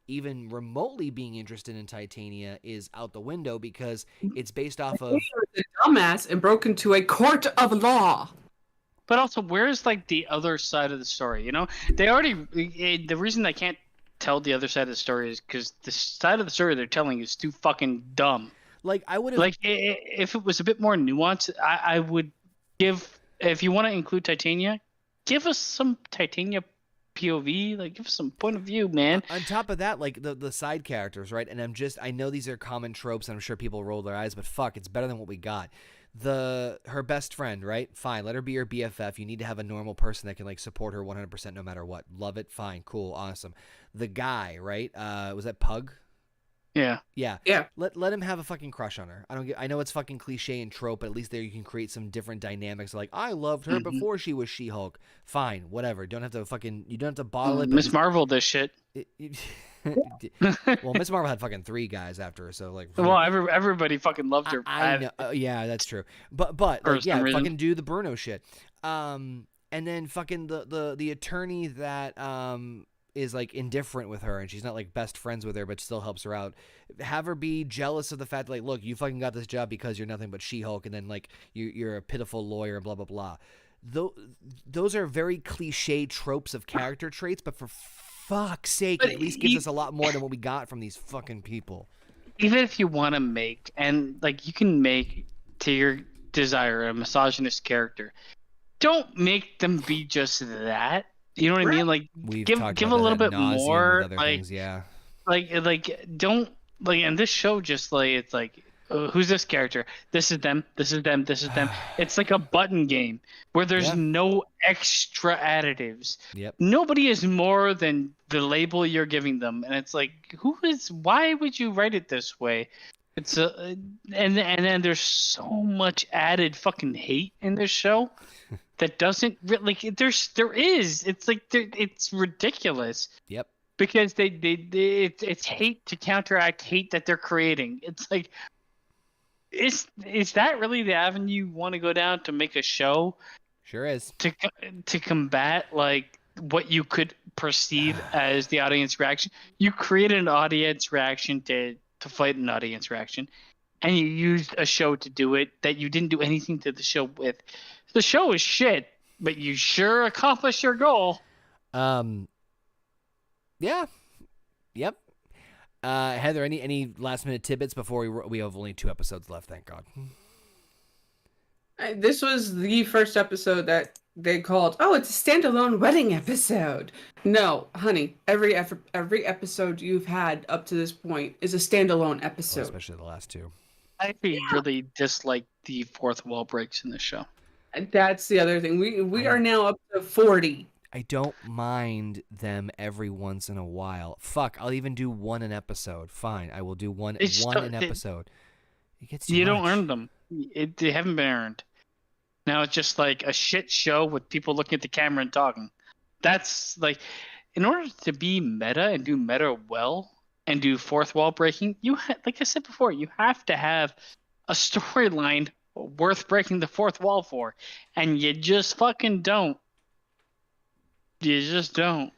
even remotely being interested in Titania is out the window because it's based off of a dumbass and broke into a court of law. But also, where's like the other side of the story? You know, they already. The reason I can't tell the other side of the story is because the side of the story they're telling is too fucking dumb. like I would have Like if it was a bit more nuanced, I would give. If you want to include Titania, give us some Titania POV. Like give us some point of view, man. On top of that, like the side characters, right? And I know these are common tropes, and I'm sure people roll their eyes, but fuck, it's better than what we got. Her best friend, right? Fine, let her be your BFF. You need to have a normal person that can like support her 100% no matter what. Love it. Fine, cool, awesome. The guy, right? Was that Pug? Yeah. Yeah. Yeah. Let him have a fucking crush on her. I know it's fucking cliche and trope, but at least there you can create some different dynamics. Like I loved her before she was She-Hulk. Fine, whatever. You don't have to bottle it. Miss Marvel this shit. Well, Miss Marvel had fucking 3 guys after her, so like. Well, everybody fucking loved her. I know. Yeah, that's true. But like, yeah, fucking do the Bruno shit. And then fucking the attorney that is like indifferent with her and she's not like best friends with her but still helps her out. Have her be jealous of the fact like, look, you fucking got this job because you're nothing but She-Hulk, and then like you're a pitiful lawyer and blah blah blah. Those are very cliche tropes of character traits, but for fuck's sake, it at least gives us a lot more than what we got from these fucking people. Even if you want to make, and like you can make to your desire a misogynist character, don't make them be just that. You know what I mean? Like give a little bit more. Like things, yeah. Like don't like. And this show just like it's like. Who's this character? This is them. This is them. This is them. It's like a button game where there's no extra additives. Yep. Nobody is more than the label you're giving them, and it's like, why would you write it this way? It's and then there's so much added fucking hate in this show that doesn't like there is. It's like it's ridiculous. Yep. Because it's hate to counteract hate that they're creating. It's like. Is that really the avenue you want to go down to make a show? Sure is. To combat like what you could perceive as the audience reaction. You created an audience reaction to fight an audience reaction, and you used a show to do it that you didn't do anything to the show with. The show is shit, but you sure accomplished your goal. Yeah. Yep. Heather, any last minute tidbits before we have only 2 episodes left? Thank God. This was the first episode that they called, oh, it's a standalone wedding episode. No, honey, every episode you've had up to this point is a standalone episode. Well, especially the last 2. I really dislike the fourth wall breaks in the show. That's the other thing. We are now up to 40. I don't mind them every once in a while. Fuck, I'll even do 1 an episode. Fine, I will do one an episode. It gets too much. Don't earn them. They haven't been earned. Now it's just like a shit show with people looking at the camera and talking. That's like, in order to be meta and do meta well and do fourth wall breaking, like I said before, you have to have a storyline worth breaking the fourth wall for, and you just fucking don't. You just don't.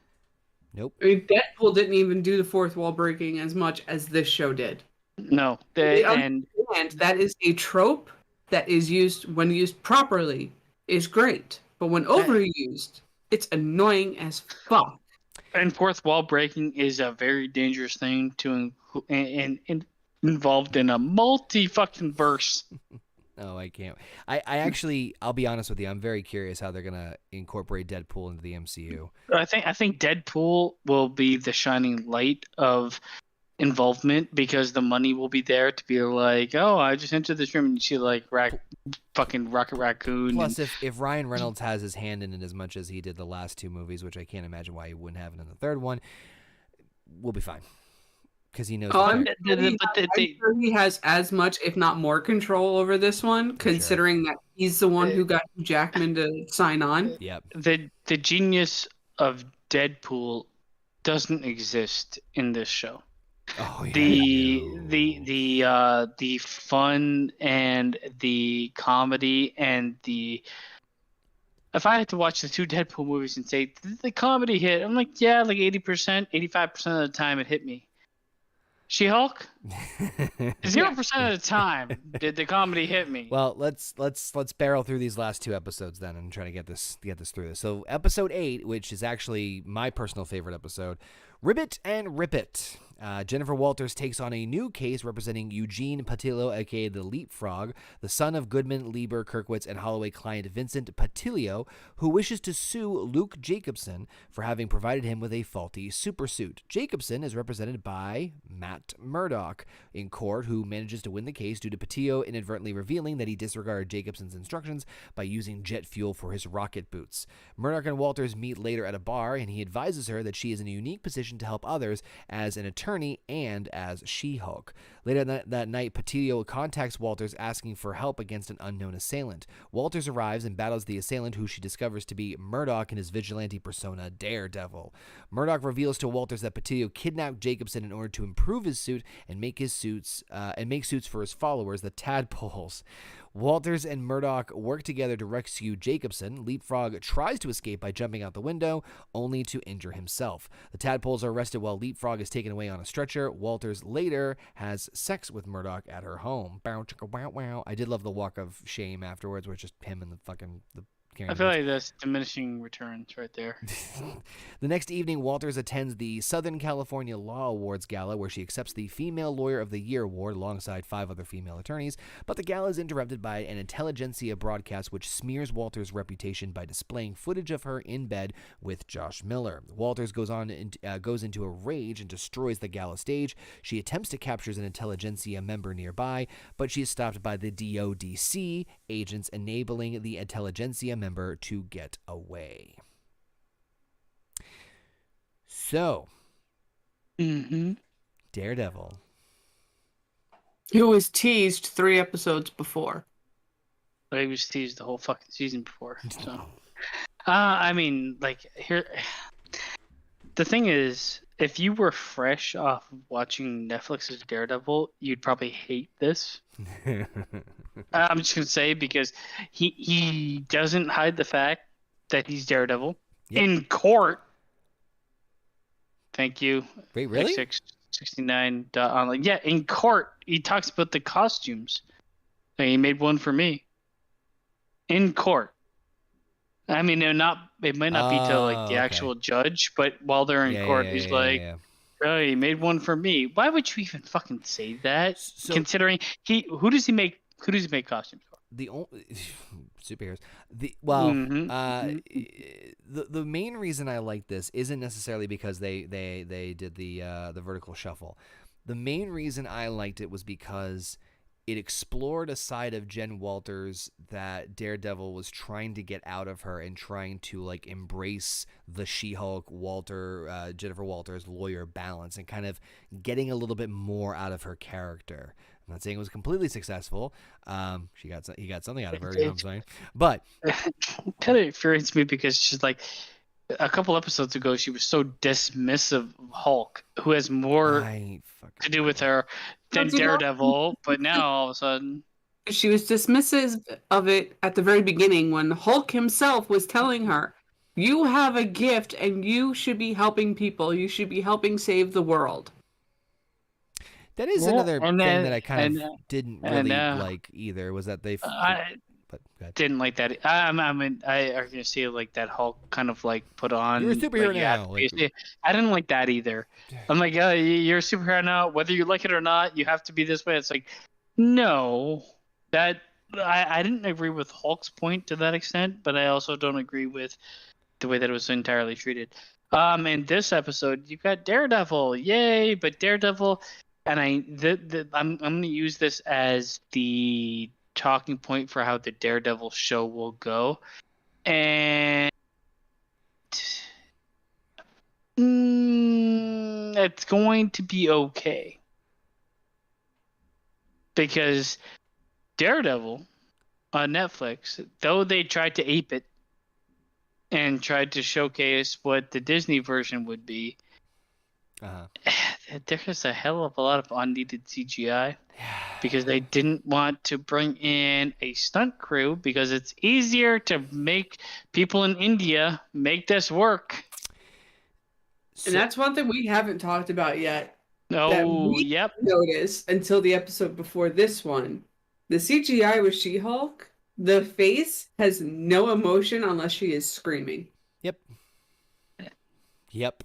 Nope. I mean, Deadpool didn't even do the fourth wall breaking as much as this show did. No. And that is a trope that is used, when used properly, is great. But when overused, it's annoying as fuck. And fourth wall breaking is a very dangerous thing to and involved in a multi-fucking verse. No, I can't. I actually, I'll be honest with you. I'm very curious how they're gonna incorporate Deadpool into the MCU. I think Deadpool will be the shining light of involvement because the money will be there to be like, oh, I just entered this room and you see like fucking Rocket Raccoon. Plus, if Ryan Reynolds has his hand in it as much as he did the last two movies, which I can't imagine why he wouldn't have it in the third one, we'll be fine. Because he knows. I'm sure he has as much, if not more, control over this one, considering that he's the one who got Hugh Jackman to sign on. Yep. The genius of Deadpool doesn't exist in this show. Oh, yeah. The fun and the comedy and the. If I had to watch the two Deadpool movies and say, did the comedy hit? I'm like, yeah, like 80%, 85% of the time it hit me. She-Hulk? 0% of the time did the comedy hit me. Well, let's barrel through these last two episodes then and try to get this through this. So episode 8, which is actually my personal favorite episode, Ribbit and Rip It. Jennifer Walters takes on a new case representing Eugene Patillo, aka the Leapfrog, the son of Goodman, Lieber, Kirkwitz, and Holloway client Vincent Patillo, who wishes to sue Luke Jacobson for having provided him with a faulty supersuit. Jacobson is represented by Matt Murdock in court, who manages to win the case due to Patillo inadvertently revealing that he disregarded Jacobson's instructions by using jet fuel for his rocket boots. Murdock and Walters meet later at a bar, and he advises her that she is in a unique position to help others as an attorney and as She-Hulk. Later that night, Patillo contacts Walters asking for help against an unknown assailant. Walters arrives and battles the assailant, who she discovers to be Murdock in his vigilante persona, Daredevil. Murdock reveals to Walters that Patillo kidnapped Jacobson in order to improve his suit and make suits for his followers, the Tadpoles. Walters and Murdock work together to rescue Jacobson. Leapfrog tries to escape by jumping out the window, only to injure himself. The Tadpoles are arrested while Leapfrog is taken away on a stretcher. Walters later has sex with Murdock at her home. Bow, chicka, wow, wow. I did love the walk of shame afterwards, where it's just him and the I feel like that's diminishing returns right there. The next evening, Walters attends the Southern California Law Awards Gala, where she accepts the Female Lawyer of the Year award alongside 5 other female attorneys, but the gala is interrupted by an intelligentsia broadcast which smears Walters' reputation by displaying footage of her in bed with Josh Miller. Walters goes into a rage and destroys the gala stage. She attempts to capture an intelligentsia member nearby, but she is stopped by the DODC agents, enabling the intelligentsia member to get away. So, Daredevil. Who was teased 3 episodes before. But he was teased the whole fucking season before. So, I mean, like, here, the thing is, if you were fresh off of watching Netflix's Daredevil, you'd probably hate this. I'm just gonna say, because he doesn't hide the fact that he's Daredevil in court. Thank you. Wait, really? 69 online. Yeah, in court, he talks about the costumes. Like, he made one for me. In court. I mean, it might not be to like the actual judge, but while they're in court, he's like, "Oh, he made one for me." Why would you even fucking say that? So, considering who does he make costumes for? The superheroes. The main reason I like this isn't necessarily because they did the vertical shuffle. The main reason I liked it was because it explored a side of Jen Walters that Daredevil was trying to get out of her and trying to like embrace the She-Hulk Jennifer Walters lawyer balance and kind of getting a little bit more out of her character. I'm not saying it was completely successful. He got something out of her, you know what I'm saying? But kind of infuriates me because she's like, a couple episodes ago, she was so dismissive of Hulk, who has more to do with her than Daredevil. But now, all of a sudden, she was dismissive of it at the very beginning when Hulk himself was telling her, "You have a gift, and you should be helping people. You should be helping save the world." That is another thing that I kind of didn't really like either. Was that they? Didn't like that. I mean, I are gonna see like that Hulk kind of like put on. You're a superhero now. I didn't like that either. I'm like, you're a superhero now, whether you like it or not. You have to be this way. It's like, no, that I didn't agree with Hulk's point to that extent, but I also don't agree with the way that it was entirely treated. In this episode, you've got Daredevil, yay! But Daredevil, and I'm gonna use this as the talking point for how the Daredevil show will go. And it's going to be okay. Because Daredevil on Netflix, though they tried to ape it and tried to showcase what the Disney version would be, there's a hell of a lot of unneeded CGI because they didn't want to bring in a stunt crew because it's easier to make people in India make this work. And that's one thing we haven't talked about yet. That Oh, we yep. noticed until the episode before this one. The CGI with She-Hulk, the face has no emotion unless she is screaming. Yep.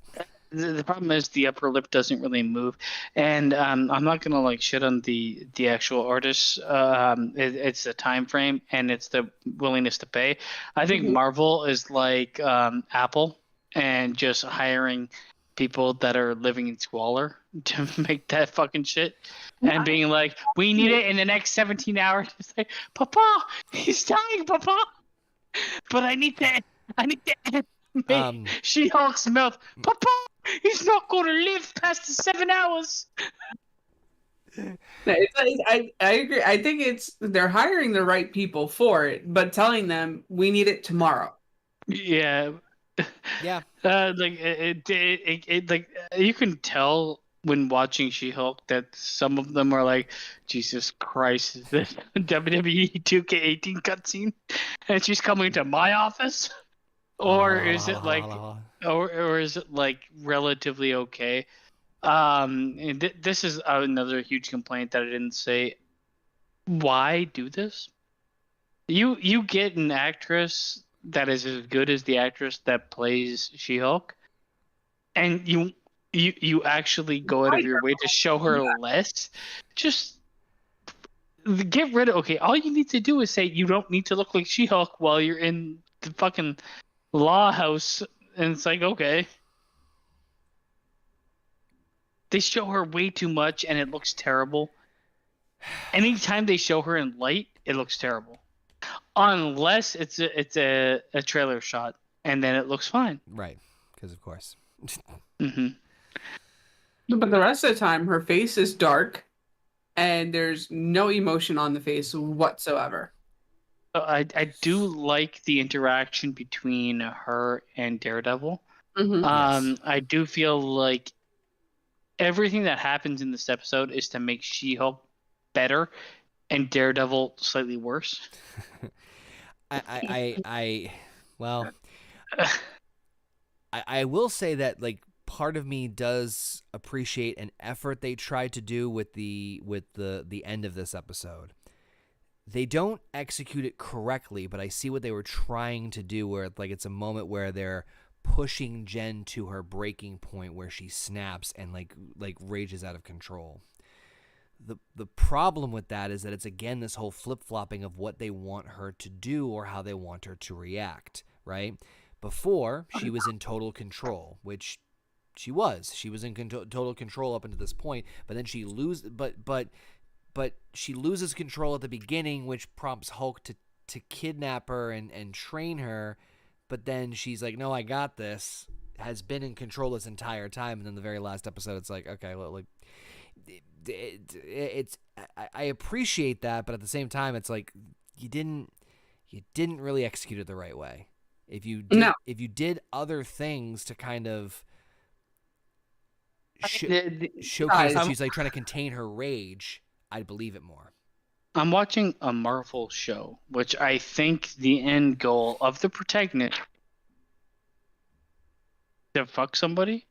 The problem is the upper lip doesn't really move, and I'm not gonna like shit on the actual artists. It's the time frame and it's the willingness to pay. I think Marvel is like Apple and just hiring people that are living in squalor to make that fucking shit, and being like, we need it in the next 17 hours. It's like, Papa, he's dying, Papa, but I need to make She-Hulk's mouth, Papa. He's not going to live past the 7 hours. I agree. I think they're hiring the right people for it, but telling them we need it tomorrow. Yeah. Yeah. Like like you can tell when watching She-Hulk that some of them are like, Jesus Christ, is this WWE 2K18 cutscene, and she's coming to my office, or is it like? Or is it like relatively okay? And this is another huge complaint that I didn't say. Why do this? You get an actress that is as good as the actress that plays She-Hulk, and you actually go out of your way to show her less. Just get rid of. Okay, all you need to do is say you don't need to look like She-Hulk while you're in the fucking law house. And it's like, okay. They show her way too much and it looks terrible. Anytime they show her in light, it looks terrible. Unless it's a trailer shot and then it looks fine. Right. Because of course. But the rest of the time, her face is dark and there's no emotion on the face whatsoever. I do like the interaction between her and Daredevil. Yes. I do feel like everything that happens in this episode is to make She-Hulk better and Daredevil slightly worse. I will say that like part of me does appreciate an effort they tried to do with the end of this episode. They don't execute it correctly, but I see what they were trying to do where like it's a moment where they're pushing Jen to her breaking point where she snaps and like rages out of control. The problem with that is that it's again this whole flip-flopping of what they want her to do or how they want her to react, right? Before, she was in total control, which she was. She was in total control up until this point, but then she but she loses control at the beginning, which prompts Hulk to kidnap her and train her. But then she's like, no, I got this, has been in control this entire time. And then the very last episode, it's like, okay, well, like, I appreciate that. But at the same time, it's like, you didn't really execute it the right way. If you did other things to kind of showcase that she's like trying to contain her rage, I'd believe it more. I'm watching a Marvel show, which I think the end goal of the protagonist to fuck somebody.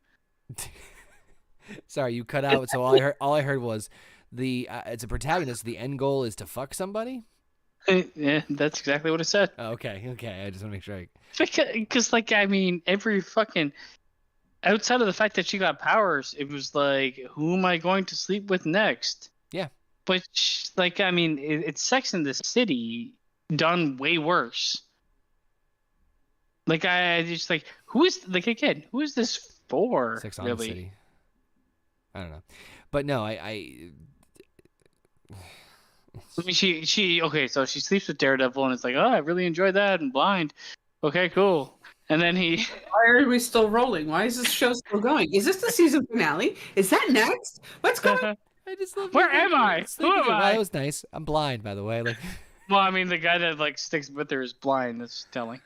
Sorry, you cut out. So all I heard was it's a protagonist. The end goal is to fuck somebody. Yeah, that's exactly what it said. Oh, okay. I just want to make sure. Because like I mean, every fucking outside of the fact that she got powers, it was like, who am I going to sleep with next? Yeah. Which, like, I mean, it's Sex in the City done way worse. Like, I just, like, who is this for? Sex on really? the City. I don't know. But no, I I mean, okay, so she sleeps with Daredevil, and it's like, oh, I really enjoyed that, and Blind. Okay, cool. And then he, Why are we still rolling? Why is this show still going? Is this the season finale? Is that next? What's going on? I just love. where am I? Who am Wow, that I? was nice. I'm blind, by the way. Like, Well, I mean, the guy that like sticks with her is blind. That's telling.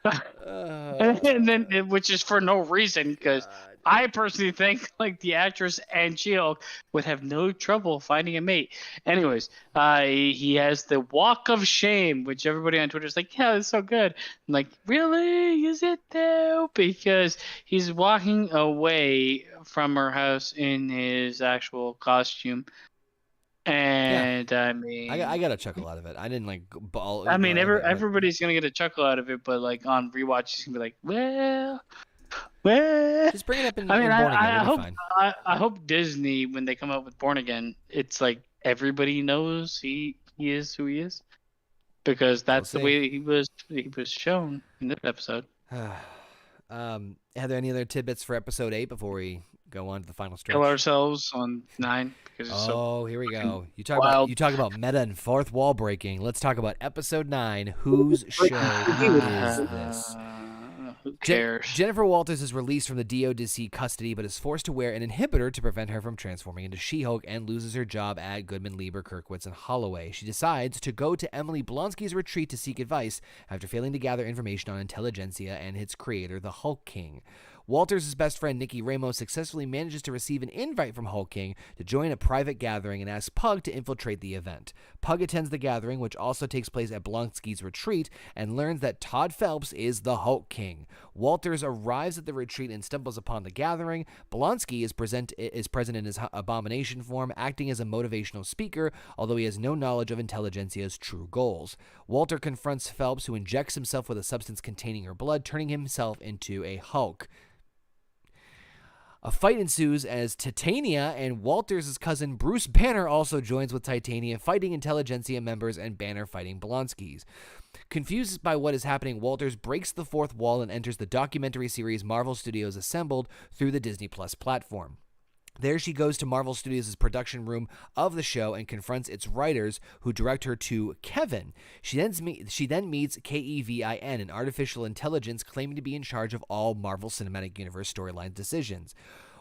uh, And then, which is for no reason, because I personally think like the actress and She-Hulk would have no trouble finding a mate. Anyways, he has the walk of shame, which everybody on Twitter is like, yeah, it's so good. I'm like, really? Is it though? Because he's walking away from her house in his actual costume. And I mean, I got a chuckle out of it. I didn't like ball. I mean, but- everybody's gonna get a chuckle out of it, but like on rewatch, he's gonna be like, well. Just bring it up in, I mean, in Born Again. I It'll hope be fine. I hope Disney, when they come out with Born Again, it's like everybody knows he is who he is, because that's the see. way he was shown in this episode. Are there any other tidbits for episode 8 before we go on to the final stretch? Kill ourselves on 9 because it's so. Here we go. You wild. talk about meta and fourth wall breaking. Let's talk about episode 9. Whose show is this? Who cares? Jennifer Walters is released from the DODC custody, but is forced to wear an inhibitor to prevent her from transforming into She-Hulk, and loses her job at Goodman, Lieber, Kirkwitz, and Holloway. She decides to go to Emily Blonsky's retreat to seek advice after failing to gather information on intelligentsia and its creator, the Hulk King. Walters' best friend Nikki Ramos successfully manages to receive an invite from Hulk King to join a private gathering and asks Pug to infiltrate the event. Pug attends the gathering, which also takes place at Blonsky's retreat, and learns that Todd Phelps is the Hulk King. Walters arrives at the retreat and stumbles upon the gathering. Blonsky is present in his abomination form, acting as a motivational speaker, although he has no knowledge of intelligentsia's true goals. Walter confronts Phelps, who injects himself with a substance containing her blood, turning himself into a Hulk. A fight ensues as Titania and Walters' cousin Bruce Banner also joins with Titania, fighting intelligentsia members and Banner fighting Blonsky's. Confused by what is happening, Walters breaks the fourth wall and enters the documentary series Marvel Studios Assembled through the Disney Plus platform. There she goes to Marvel Studios' production room of the show and confronts its writers, who direct her to Kevin. She then meets Kevin, an artificial intelligence claiming to be in charge of all Marvel Cinematic Universe storyline decisions.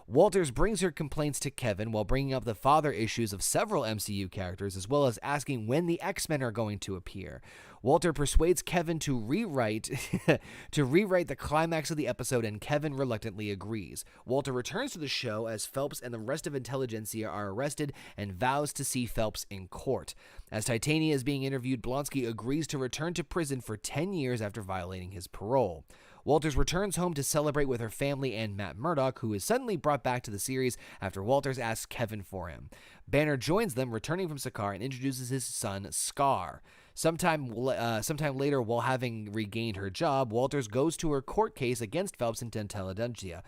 Walters brings her complaints to Kevin while bringing up the father issues of several MCU characters, as well as asking when the X-Men are going to appear. Walter persuades Kevin to rewrite the climax of the episode, and Kevin reluctantly agrees. Walter returns to the show as Phelps and the rest of Intelligentsia are arrested and vows to see Phelps in court. As Titania is being interviewed, Blonsky agrees to return to prison for 10 years after violating his parole. Walters returns home to celebrate with her family and Matt Murdock, who is suddenly brought back to the series after Walters asks Kevin for him. Banner joins them, returning from Sakaar, and introduces his son, Scar. Sometime later, while having regained her job, Walters goes to her court case against Phelps and Intelligentsia.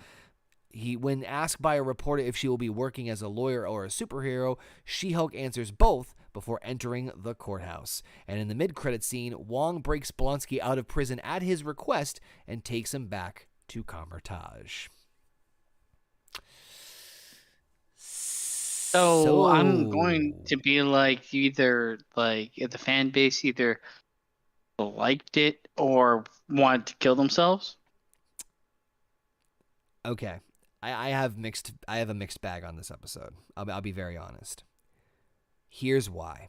When asked by a reporter if she will be working as a lawyer or a superhero, She-Hulk answers both before entering the courthouse. And in the mid-credit scene, Wong breaks Blonsky out of prison at his request and takes him back to Kamar-Taj. So I'm going to be like, either like the fan base either liked it or wanted to kill themselves. Okay. I have a mixed bag on this episode. I'll be very honest. Here's why.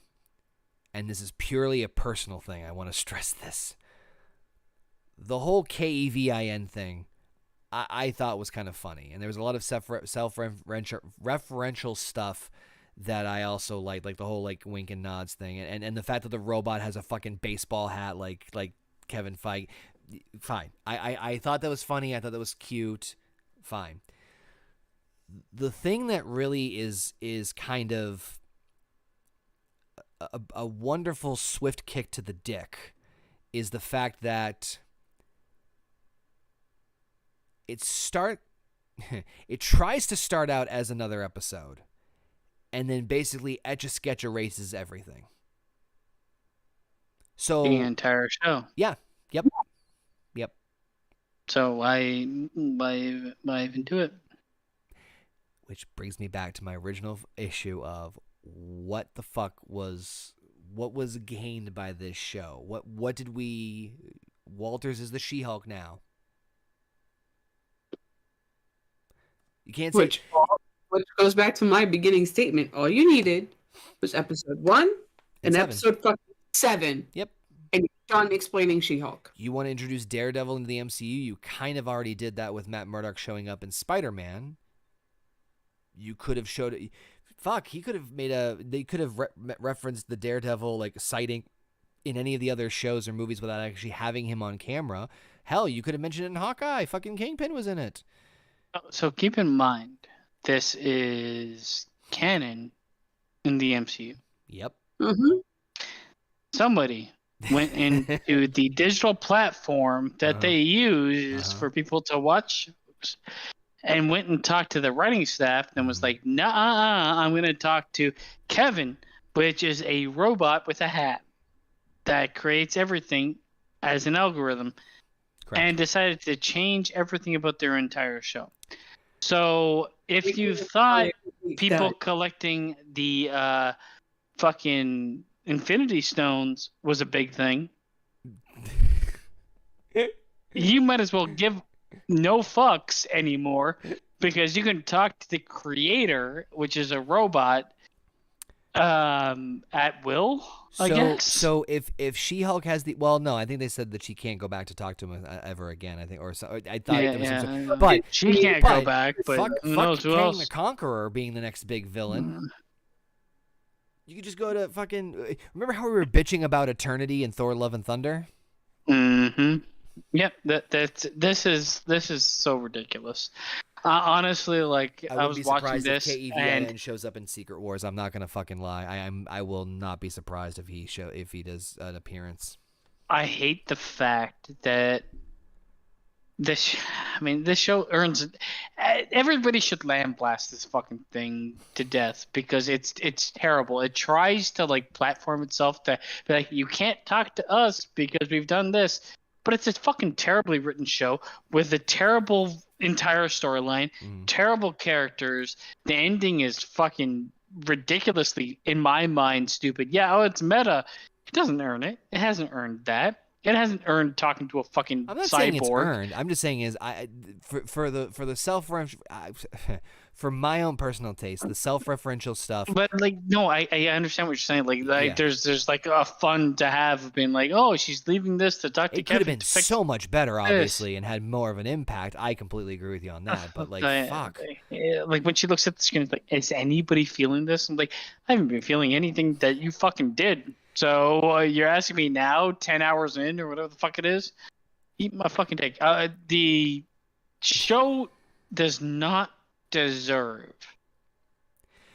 And this is purely a personal thing. I want to stress this. The whole Kevin thing, I thought was kind of funny. And there was a lot of self-referential stuff that I also liked, like the whole like wink and nods thing. And the fact that the robot has a fucking baseball hat like Kevin Feige. Fine. I thought that was funny. I thought that was cute. Fine. The thing that really is kind of a wonderful swift kick to the dick is the fact that it tries to start out as another episode and then basically Etch-a-Sketch erases everything. So The entire show. Yeah. Yep. So why even do it? Which brings me back to my original issue of what the fuck was What was gained by this show? What did we? Walters is the She-Hulk now. You can't say Which goes back to my beginning statement. All you needed was episode 1 and 7. episode fucking 7. Yep. And John explaining She-Hulk. You want to introduce Daredevil into the MCU? You kind of already did that with Matt Murdock showing up in Spider-Man. You could have showed it. Fuck, he could have made they could have referenced the Daredevil like sighting in any of the other shows or movies without actually having him on camera. Hell, you could have mentioned it in Hawkeye. Fucking Kingpin was in it. So keep in mind, this is canon in the MCU. Yep. Mm-hmm. Somebody went into the digital platform that they use for people to watch and went and talked to the writing staff and was like, nah, I'm going to talk to Kevin, which is a robot with a hat that creates everything as an algorithm. Correct. And decided to change everything about their entire show. So if you thought people collecting the fucking Infinity Stones was a big thing, you might as well give no fucks anymore, because you can talk to the creator, which is a robot, at will, I guess. So if She-Hulk has no, I think they said that she can't go back to talk to him ever again. I think, or so. I thought there was some, but she can't go back. But fuck, who knows who else? Kang the Conqueror being the next big villain. You could just go to fucking. Remember how we were bitching about Eternity and Thor: Love and Thunder? Mm-hmm. Yep. This is so ridiculous. Honestly, like I was watching this, if KEVN shows up in Secret Wars. I'm not gonna fucking lie. I will not be surprised if he does an appearance. I hate the fact that this show earns. Everybody should blast this fucking thing to death, because it's terrible. It tries to like platform itself to be like, you can't talk to us because we've done this, but it's a fucking terribly written show with a terrible entire storyline, terrible characters. The ending is fucking ridiculously, in my mind, stupid. Yeah, it's meta. It doesn't earn it. It hasn't earned that. It hasn't earned talking to a fucking cyborg. I'm not saying it's earned. I'm just saying for the for my own personal taste, the self-referential stuff. But like, no, I understand what you're saying. Like there's like a fun to have of being like, oh, she's leaving this to talk to Kevin. It could have been so much better, obviously, and had more of an impact. I completely agree with you on that. But like, fuck. Like when she looks at the screen, it's like, is anybody feeling this? I'm like, I haven't been feeling anything that you fucking did. So you're asking me now, 10 hours in or whatever the fuck it is? Eat my fucking dick. The show does not deserve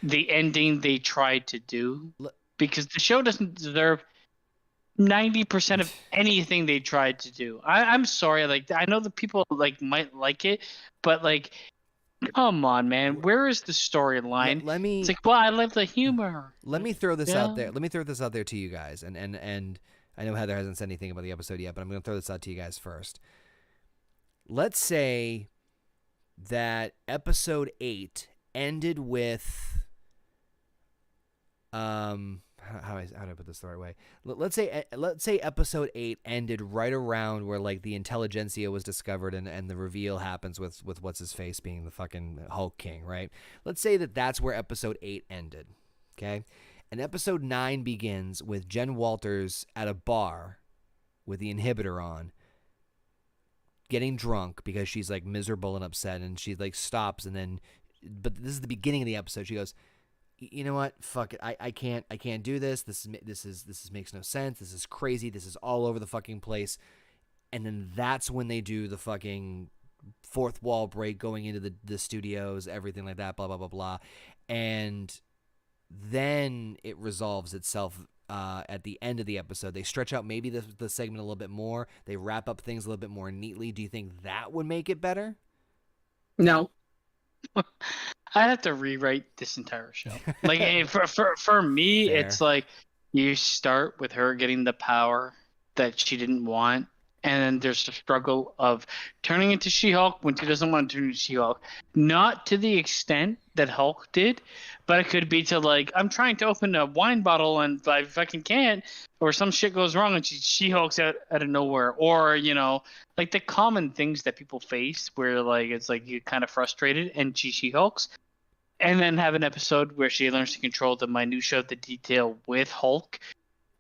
the ending they tried to do, because the show doesn't deserve 90% of anything they tried to do. I'm sorry. Like, I know the people might like it, but like, come on, man. Where is the storyline? It's like, well, I love the humor. Let me throw this out there. Let me throw this out there to you guys. And I know Heather hasn't said anything about the episode yet, but I'm going to throw this out to you guys first. Let's say that episode 8 ended with how do I put this the right way? Let's say episode 8 ended right around where like the intelligentsia was discovered and the reveal happens with what's his face being the fucking Hulk King, right? Let's say that's where episode 8 ended, okay? And episode 9 begins with Jen Walters at a bar with the inhibitor on, getting drunk because she's like miserable and upset, and she like stops, and then, but this is the beginning of the episode. She goes, you know what? Fuck it. I can't do this. This makes no sense. This is crazy. This is all over the fucking place. And then that's when they do the fucking fourth wall break, going into the studios, everything like that, blah, blah, blah, blah. And then it resolves itself at the end of the episode. They stretch out maybe the segment a little bit more. They wrap up things a little bit more neatly. Do you think that would make it better? No. I'd have to rewrite this entire show. Like for me, Fair. It's like you start with her getting the power that she didn't want, and then there's the struggle of turning into She-Hulk when she doesn't want to turn into She-Hulk. Not to the extent that Hulk did, but it could be to like, I'm trying to open a wine bottle and I fucking can't, or some shit goes wrong and She-Hulk's out of nowhere, or like the common things that people face where like it's like you're kind of frustrated and She-Hulks. And then have an episode where she learns to control the minutia of the detail with Hulk.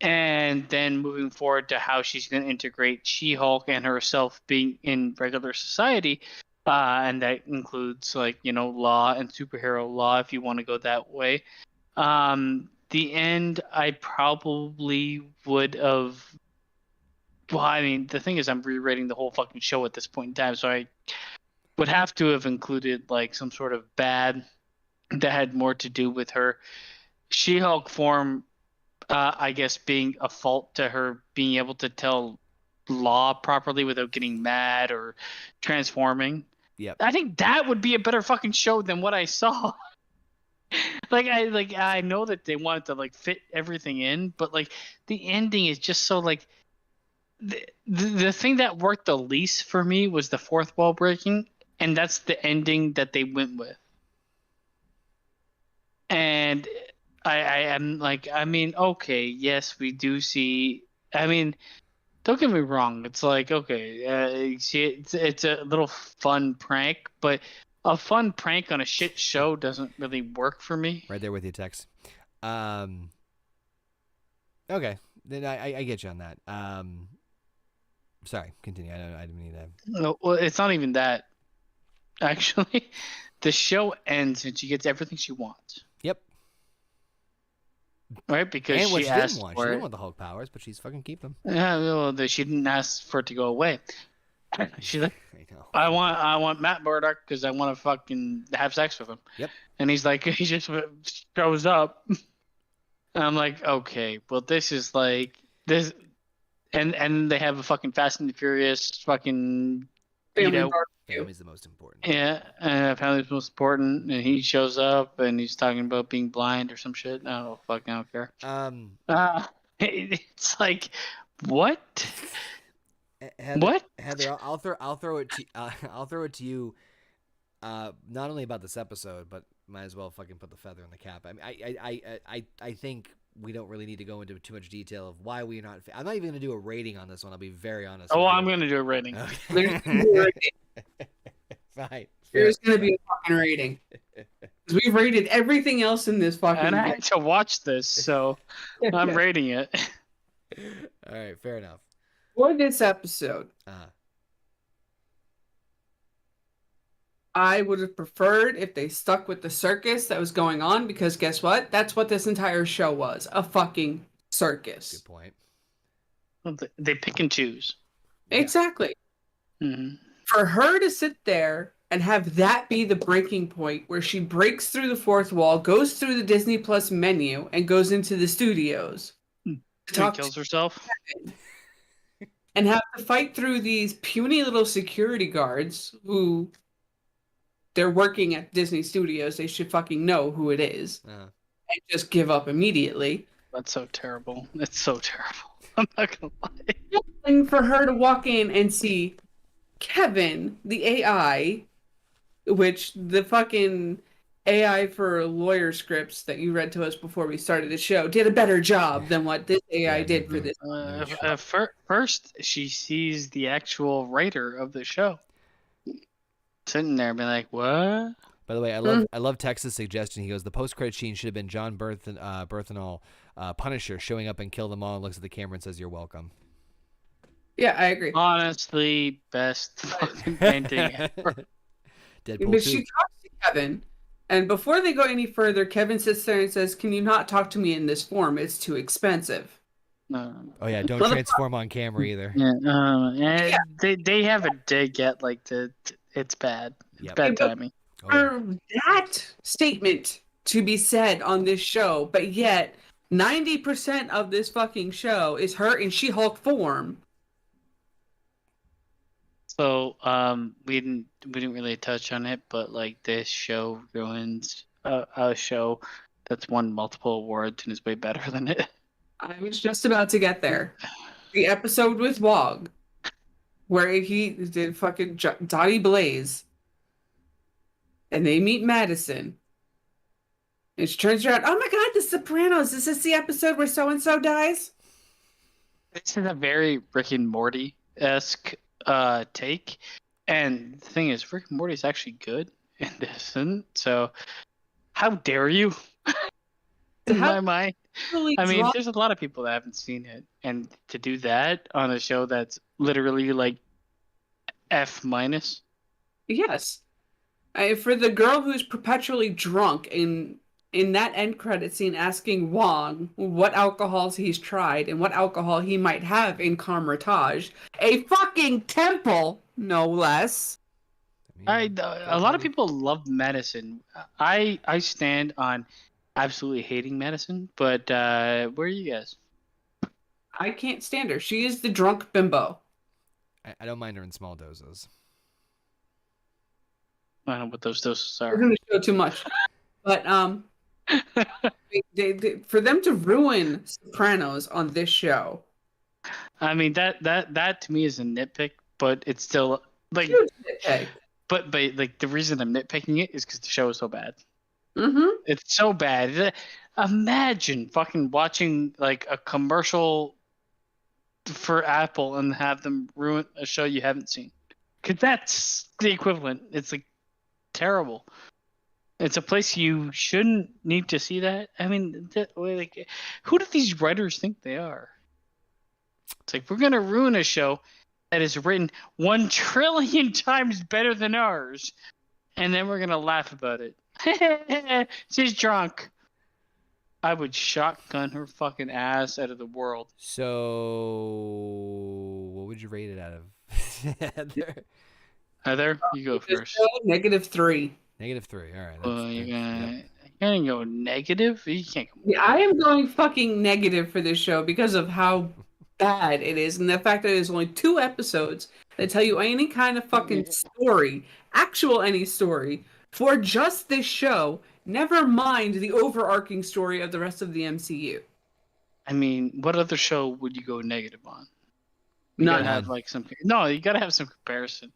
And then moving forward to how she's going to integrate She-Hulk and herself being in regular society. And that includes like, law and superhero law, if you want to go that way. The end, I probably would have... Well, I mean, the thing is I'm rewriting the whole fucking show at this point in time. So I would have to have included like some sort of bad... that had more to do with her She-Hulk form, I guess, being a fault to her being able to tell law properly without getting mad or transforming. Yep. I think that would be a better fucking show than what I saw. I know that they wanted to like fit everything in, but like the ending is just so like the thing that worked the least for me was the fourth wall breaking, and that's the ending that they went with. And I am like, I mean, okay, yes, we do see. I mean, don't get me wrong. It's like, okay, see, it's a little fun prank, but a fun prank on a shit show doesn't really work for me. Right there with you, Tex. Okay, then I get you on that. Sorry, continue. I didn't mean that. No, well, it's not even that. Actually, the show ends and she gets everything she wants. Yep. Right, because and what she didn't asked want. for She it. didn't want the Hulk powers, but she's fucking keep them. Yeah, well, she didn't ask for it to go away. She's like, I know. I want Matt Murdock because I want to fucking have sex with him. Yep. And he's like, he just shows up. And I'm like, okay, well, this is like this, and they have a fucking Fast and the Furious fucking, Family barbecue. Family's the most important. yeah, family's most important, and he shows up and he's talking about being blind or some shit. Oh fuck, I don't care. It's like, what? Heather, What? Heather, I'll throw it to you. Not only about this episode, but might as well fucking put the feather in the cap. I mean, I think we don't really need to go into too much detail of why we're not. I'm not even going to do a rating on this one. I'll be very honest. Oh, I'm going to do a rating. Okay. Fine. There's going to be a fucking rating. 'Cause we've rated everything else in this fucking. And I had to watch this, so I'm rating it. All right, fair enough. For this episode, I would have preferred if they stuck with the circus that was going on, because guess what? That's what this entire show was. A fucking circus. Good point. They pick and choose. Exactly. Mm-hmm. For her to sit there and have that be the breaking point where she breaks through the fourth wall, goes through the Disney Plus menu, and goes into the studios. She kills herself. And have to fight through these puny little security guards who... they're working at Disney Studios. They should fucking know who it is. And just give up immediately. That's so terrible. It's so terrible. I'm not going to lie. And for her to walk in and see Kevin, the AI, which the fucking AI for lawyer scripts that you read to us before we started the show did a better job than what this AI did for this. First, she sees the actual writer of the show. Sitting there being like, what? By the way, I love Tex's suggestion. He goes, the post-credit scene should have been John Berthenol, Punisher, showing up and kill them all and looks at the camera and says, "You're welcome." Yeah, I agree. Honestly, best fucking painting ever. Deadpool But 2. she talks to Kevin, and before they go any further, Kevin sits there and says, "Can you not talk to me in this form? It's too expensive." No. Oh yeah, don't transform on camera either. Yeah, they have a dig at like it's bad. It's Yep. bad timing. Oh, yeah. For that statement to be said on this show, but yet 90% of this fucking show is her in She-Hulk form. So we didn't really touch on it, but like this show ruins a show that's won multiple awards and is way better than it. I was just about to get there. The episode with Wog. where he did fucking Dottie Blaze, and they meet Madison, and she turns around. Oh my God, The Sopranos! Is this the episode where so and so dies? This is a very Rick and Morty-esque take, and the thing is, Rick and Morty is actually good in this, and so how dare you? In my mind, I mean, there's a lot of people that haven't seen it, and to do that on a show that's literally like F minus. Yes. For the girl who's perpetually drunk in that end credit scene asking Wong what alcohols he's tried and what alcohol he might have in Carmitage, a fucking temple, no less. A lot of people love medicine. I stand on absolutely hating medicine, but where are you guys? I can't stand her. She is the drunk bimbo. I don't mind her in small doses. I don't know what those doses are. We're going to show too much. But for them to ruin Sopranos on this show. I mean, that to me is a nitpick, but it's still like but like the reason I'm nitpicking it is because the show is so bad. Mm-hmm. It's so bad. Imagine fucking watching like a commercial for Apple and have them ruin a show you haven't seen. Because that's the equivalent. It's like terrible. It's a place you shouldn't need to see that. I mean, like, who do these writers think they are? It's like, we're going to ruin a show that is written 1 trillion times better than ours, and then we're going to laugh about it. She's drunk. I would shotgun her fucking ass out of the world. So, what would you rate it out of? Heather, you go first. -3. -3. All right. You're gonna go negative? You can't go. Yeah, I am going fucking negative for this show because of how bad it is, and the fact that there's only 2 episodes that tell you any kind of fucking story, any story, for just this show. Never mind the overarching story of the rest of the MCU. I mean, what other show would you go negative on? You None. gotta have like some. No, you gotta have some comparison.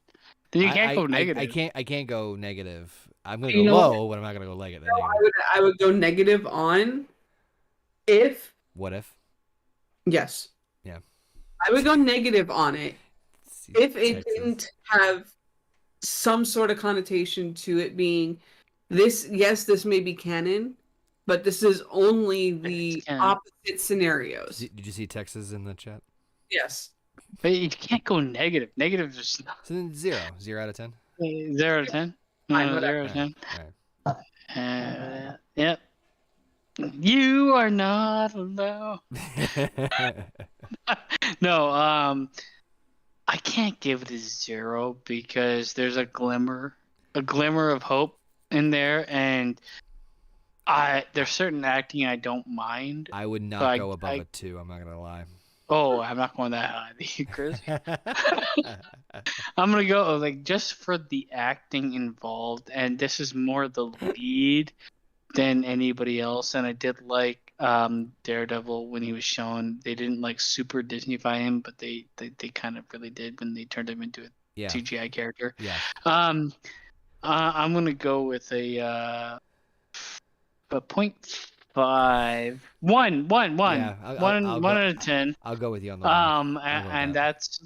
Then you can't go negative. I can't go negative. I'm gonna go low, but I'm not gonna go negative. I would go negative on if. What if? Yes. Yeah. I would go negative on it if it didn't have some sort of connotation to it being this. Yes, this may be canon, but this is only the opposite scenarios. Did you see Texas in the chat? Yes. But you can't go negative. Negative is so then 0 out of 10. 0 out of 10. No, 0 out of 10. All right. Yep. You are not alone. No, I can't give it a 0 because there's a glimmer of hope in there, and there's certain acting I don't mind. I would not go above a 2. I'm not gonna lie. Oh, I'm not going that high, Chris. I'm gonna go like just for the acting involved, and this is more the lead than anybody else. And I did like Daredevil when he was shown. They didn't like super Disneyfy him, but they kind of really did when they turned him into a CGI character. Yeah. I'm gonna go with a 0.5. 1 out of 10. I'll go with you on that. And that's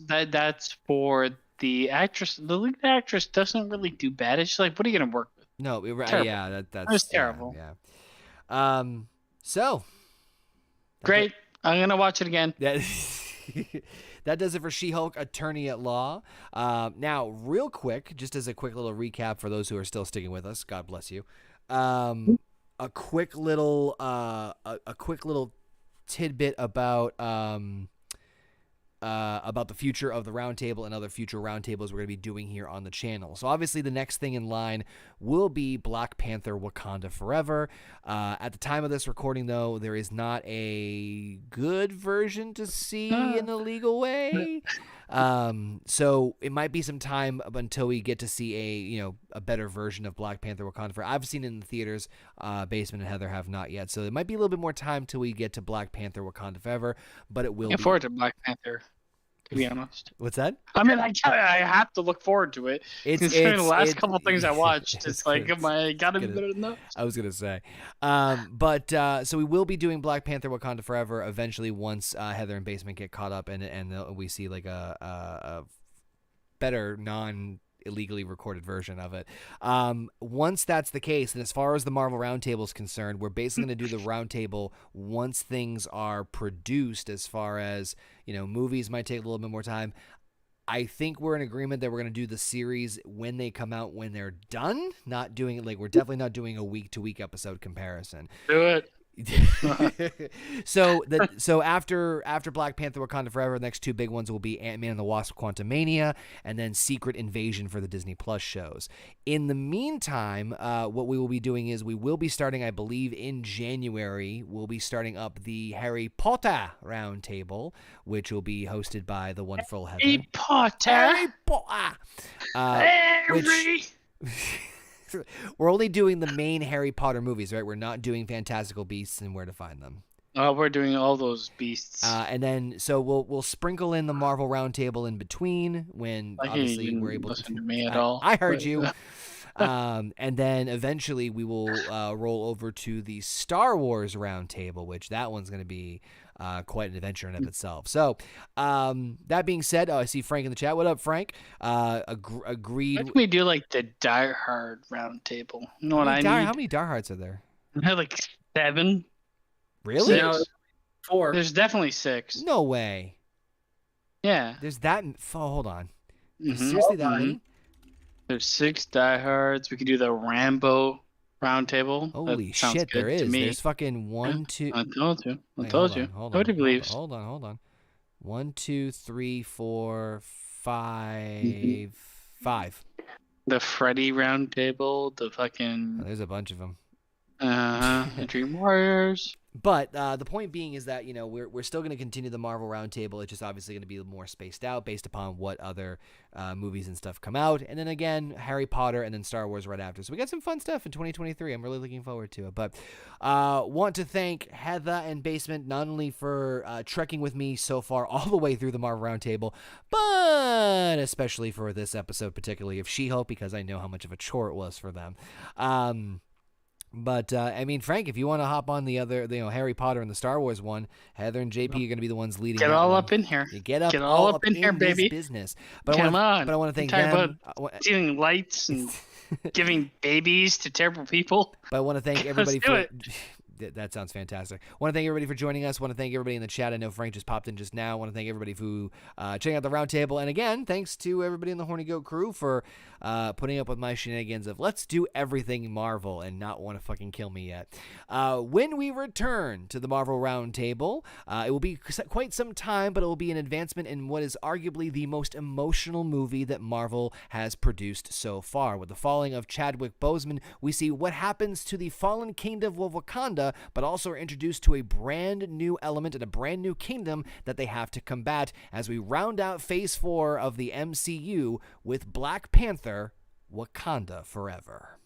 for the actress. The lead actress doesn't really do bad. It's just like, what are you gonna work with? No, terrible. Yeah, that's terrible. Yeah. So great. I'm gonna watch it again. That does it for She-Hulk Attorney at Law. Now, real quick, just as a quick little recap for those who are still sticking with us, God bless you. A quick little tidbit about the future of the Roundtable and other future Roundtables we're going to be doing here on the channel. So obviously the next thing in line will be Black Panther Wakanda Forever. At the time of this recording, though, there is not a good version to see in a legal way. So it might be some time until we get to see a better version of Black Panther Wakanda Forever. I've seen it in the theaters. Basement and Heather have not yet. So it might be a little bit more time till we get to Black Panther Wakanda Forever, but it will Looking forward to Black Panther. to be honest. What's that? I mean, I have to look forward to it. Considering the last couple things I watched, it's like, am I gotta be better than that? I was gonna say, but so we will be doing Black Panther: Wakanda Forever eventually once Heather and Basement get caught up and we see like a better illegally recorded version of it. Once that's the case, and as far as the Marvel Roundtable is concerned, we're basically going to do the Roundtable once things are produced. As far as, you know, movies might take a little bit more time. I think we're in agreement that we're going to do the series when they come out, when they're done. Not doing it, like, we're definitely not doing a week-to-week episode comparison. Do it. So after Black Panther: Wakanda Forever, the next two big ones will be Ant-Man and the Wasp: Quantumania, and then Secret Invasion for the Disney Plus shows. In the meantime, what we will be doing is we will be starting, I believe, in January. We'll be starting up the Harry Potter Roundtable, which will be hosted by the wonderful Heather. Harry Potter. Harry Potter. Which we're only doing the main Harry Potter movies, right? We're not doing Fantastical Beasts and Where to Find Them. We're doing all those beasts. And then so we'll sprinkle in the Marvel Roundtable in between when obviously we're able to me at all. I heard you. And then eventually we will roll over to the Star Wars Roundtable, which that one's going to be quite an adventure in of itself. So that being said, I see Frank in the chat. What up, Frank? Agreed. Why don't we do like the Die Hard Roundtable? You know what I mean? How many Die Hards are there? I had like 7. Really? 6. 4. There's definitely 6. No way. Yeah. There's that. Hold on. Mhm. Seriously, that many? There's 6 Die Hards. We could do the Rambo Roundtable. Holy shit, there is. There's fucking 1, 2. I told you. Wait, Hold on. Nobody believes. Hold on. 1, 2, 3, 4, 5. 5. The Freddy Roundtable. The fucking. There's a bunch of them. The Dream Warriors. But the point being is that, you know, we're still going to continue the Marvel Roundtable. It's just obviously going to be more spaced out based upon what other movies and stuff come out. And then again, Harry Potter and then Star Wars right after. So we got some fun stuff in 2023. I'm really looking forward to it. But want to thank Heather and Basement not only for trekking with me so far all the way through the Marvel Roundtable, but especially for this episode, particularly of She-Hulk, because I know how much of a chore it was for them. But I mean, Frank, if you want to hop on the other, you know, Harry Potter and the Star Wars one, Heather and JP are going to be the ones leading. Get all up in here. Get all up in here, baby. Business. But Come on. But I want to thank them. About stealing lights and giving babies to terrible people. But I want to thank everybody Let's do for. it. That sounds fantastic. I want to thank everybody for joining us. I want to thank everybody in the chat. I know Frank just popped in just now. I want to thank everybody for checking out the Roundtable. And again, thanks to everybody in the Horny Goat crew for putting up with my shenanigans of let's do everything Marvel and not want to fucking kill me yet. When we return to the Marvel Roundtable, it will be quite some time, but it will be an advancement in what is arguably the most emotional movie that Marvel has produced so far. With the falling of Chadwick Boseman, we see what happens to the fallen kingdom of Wakanda, but also are introduced to a brand new element and a brand new kingdom that they have to combat as we round out Phase 4 of the MCU with Black Panther: Wakanda Forever.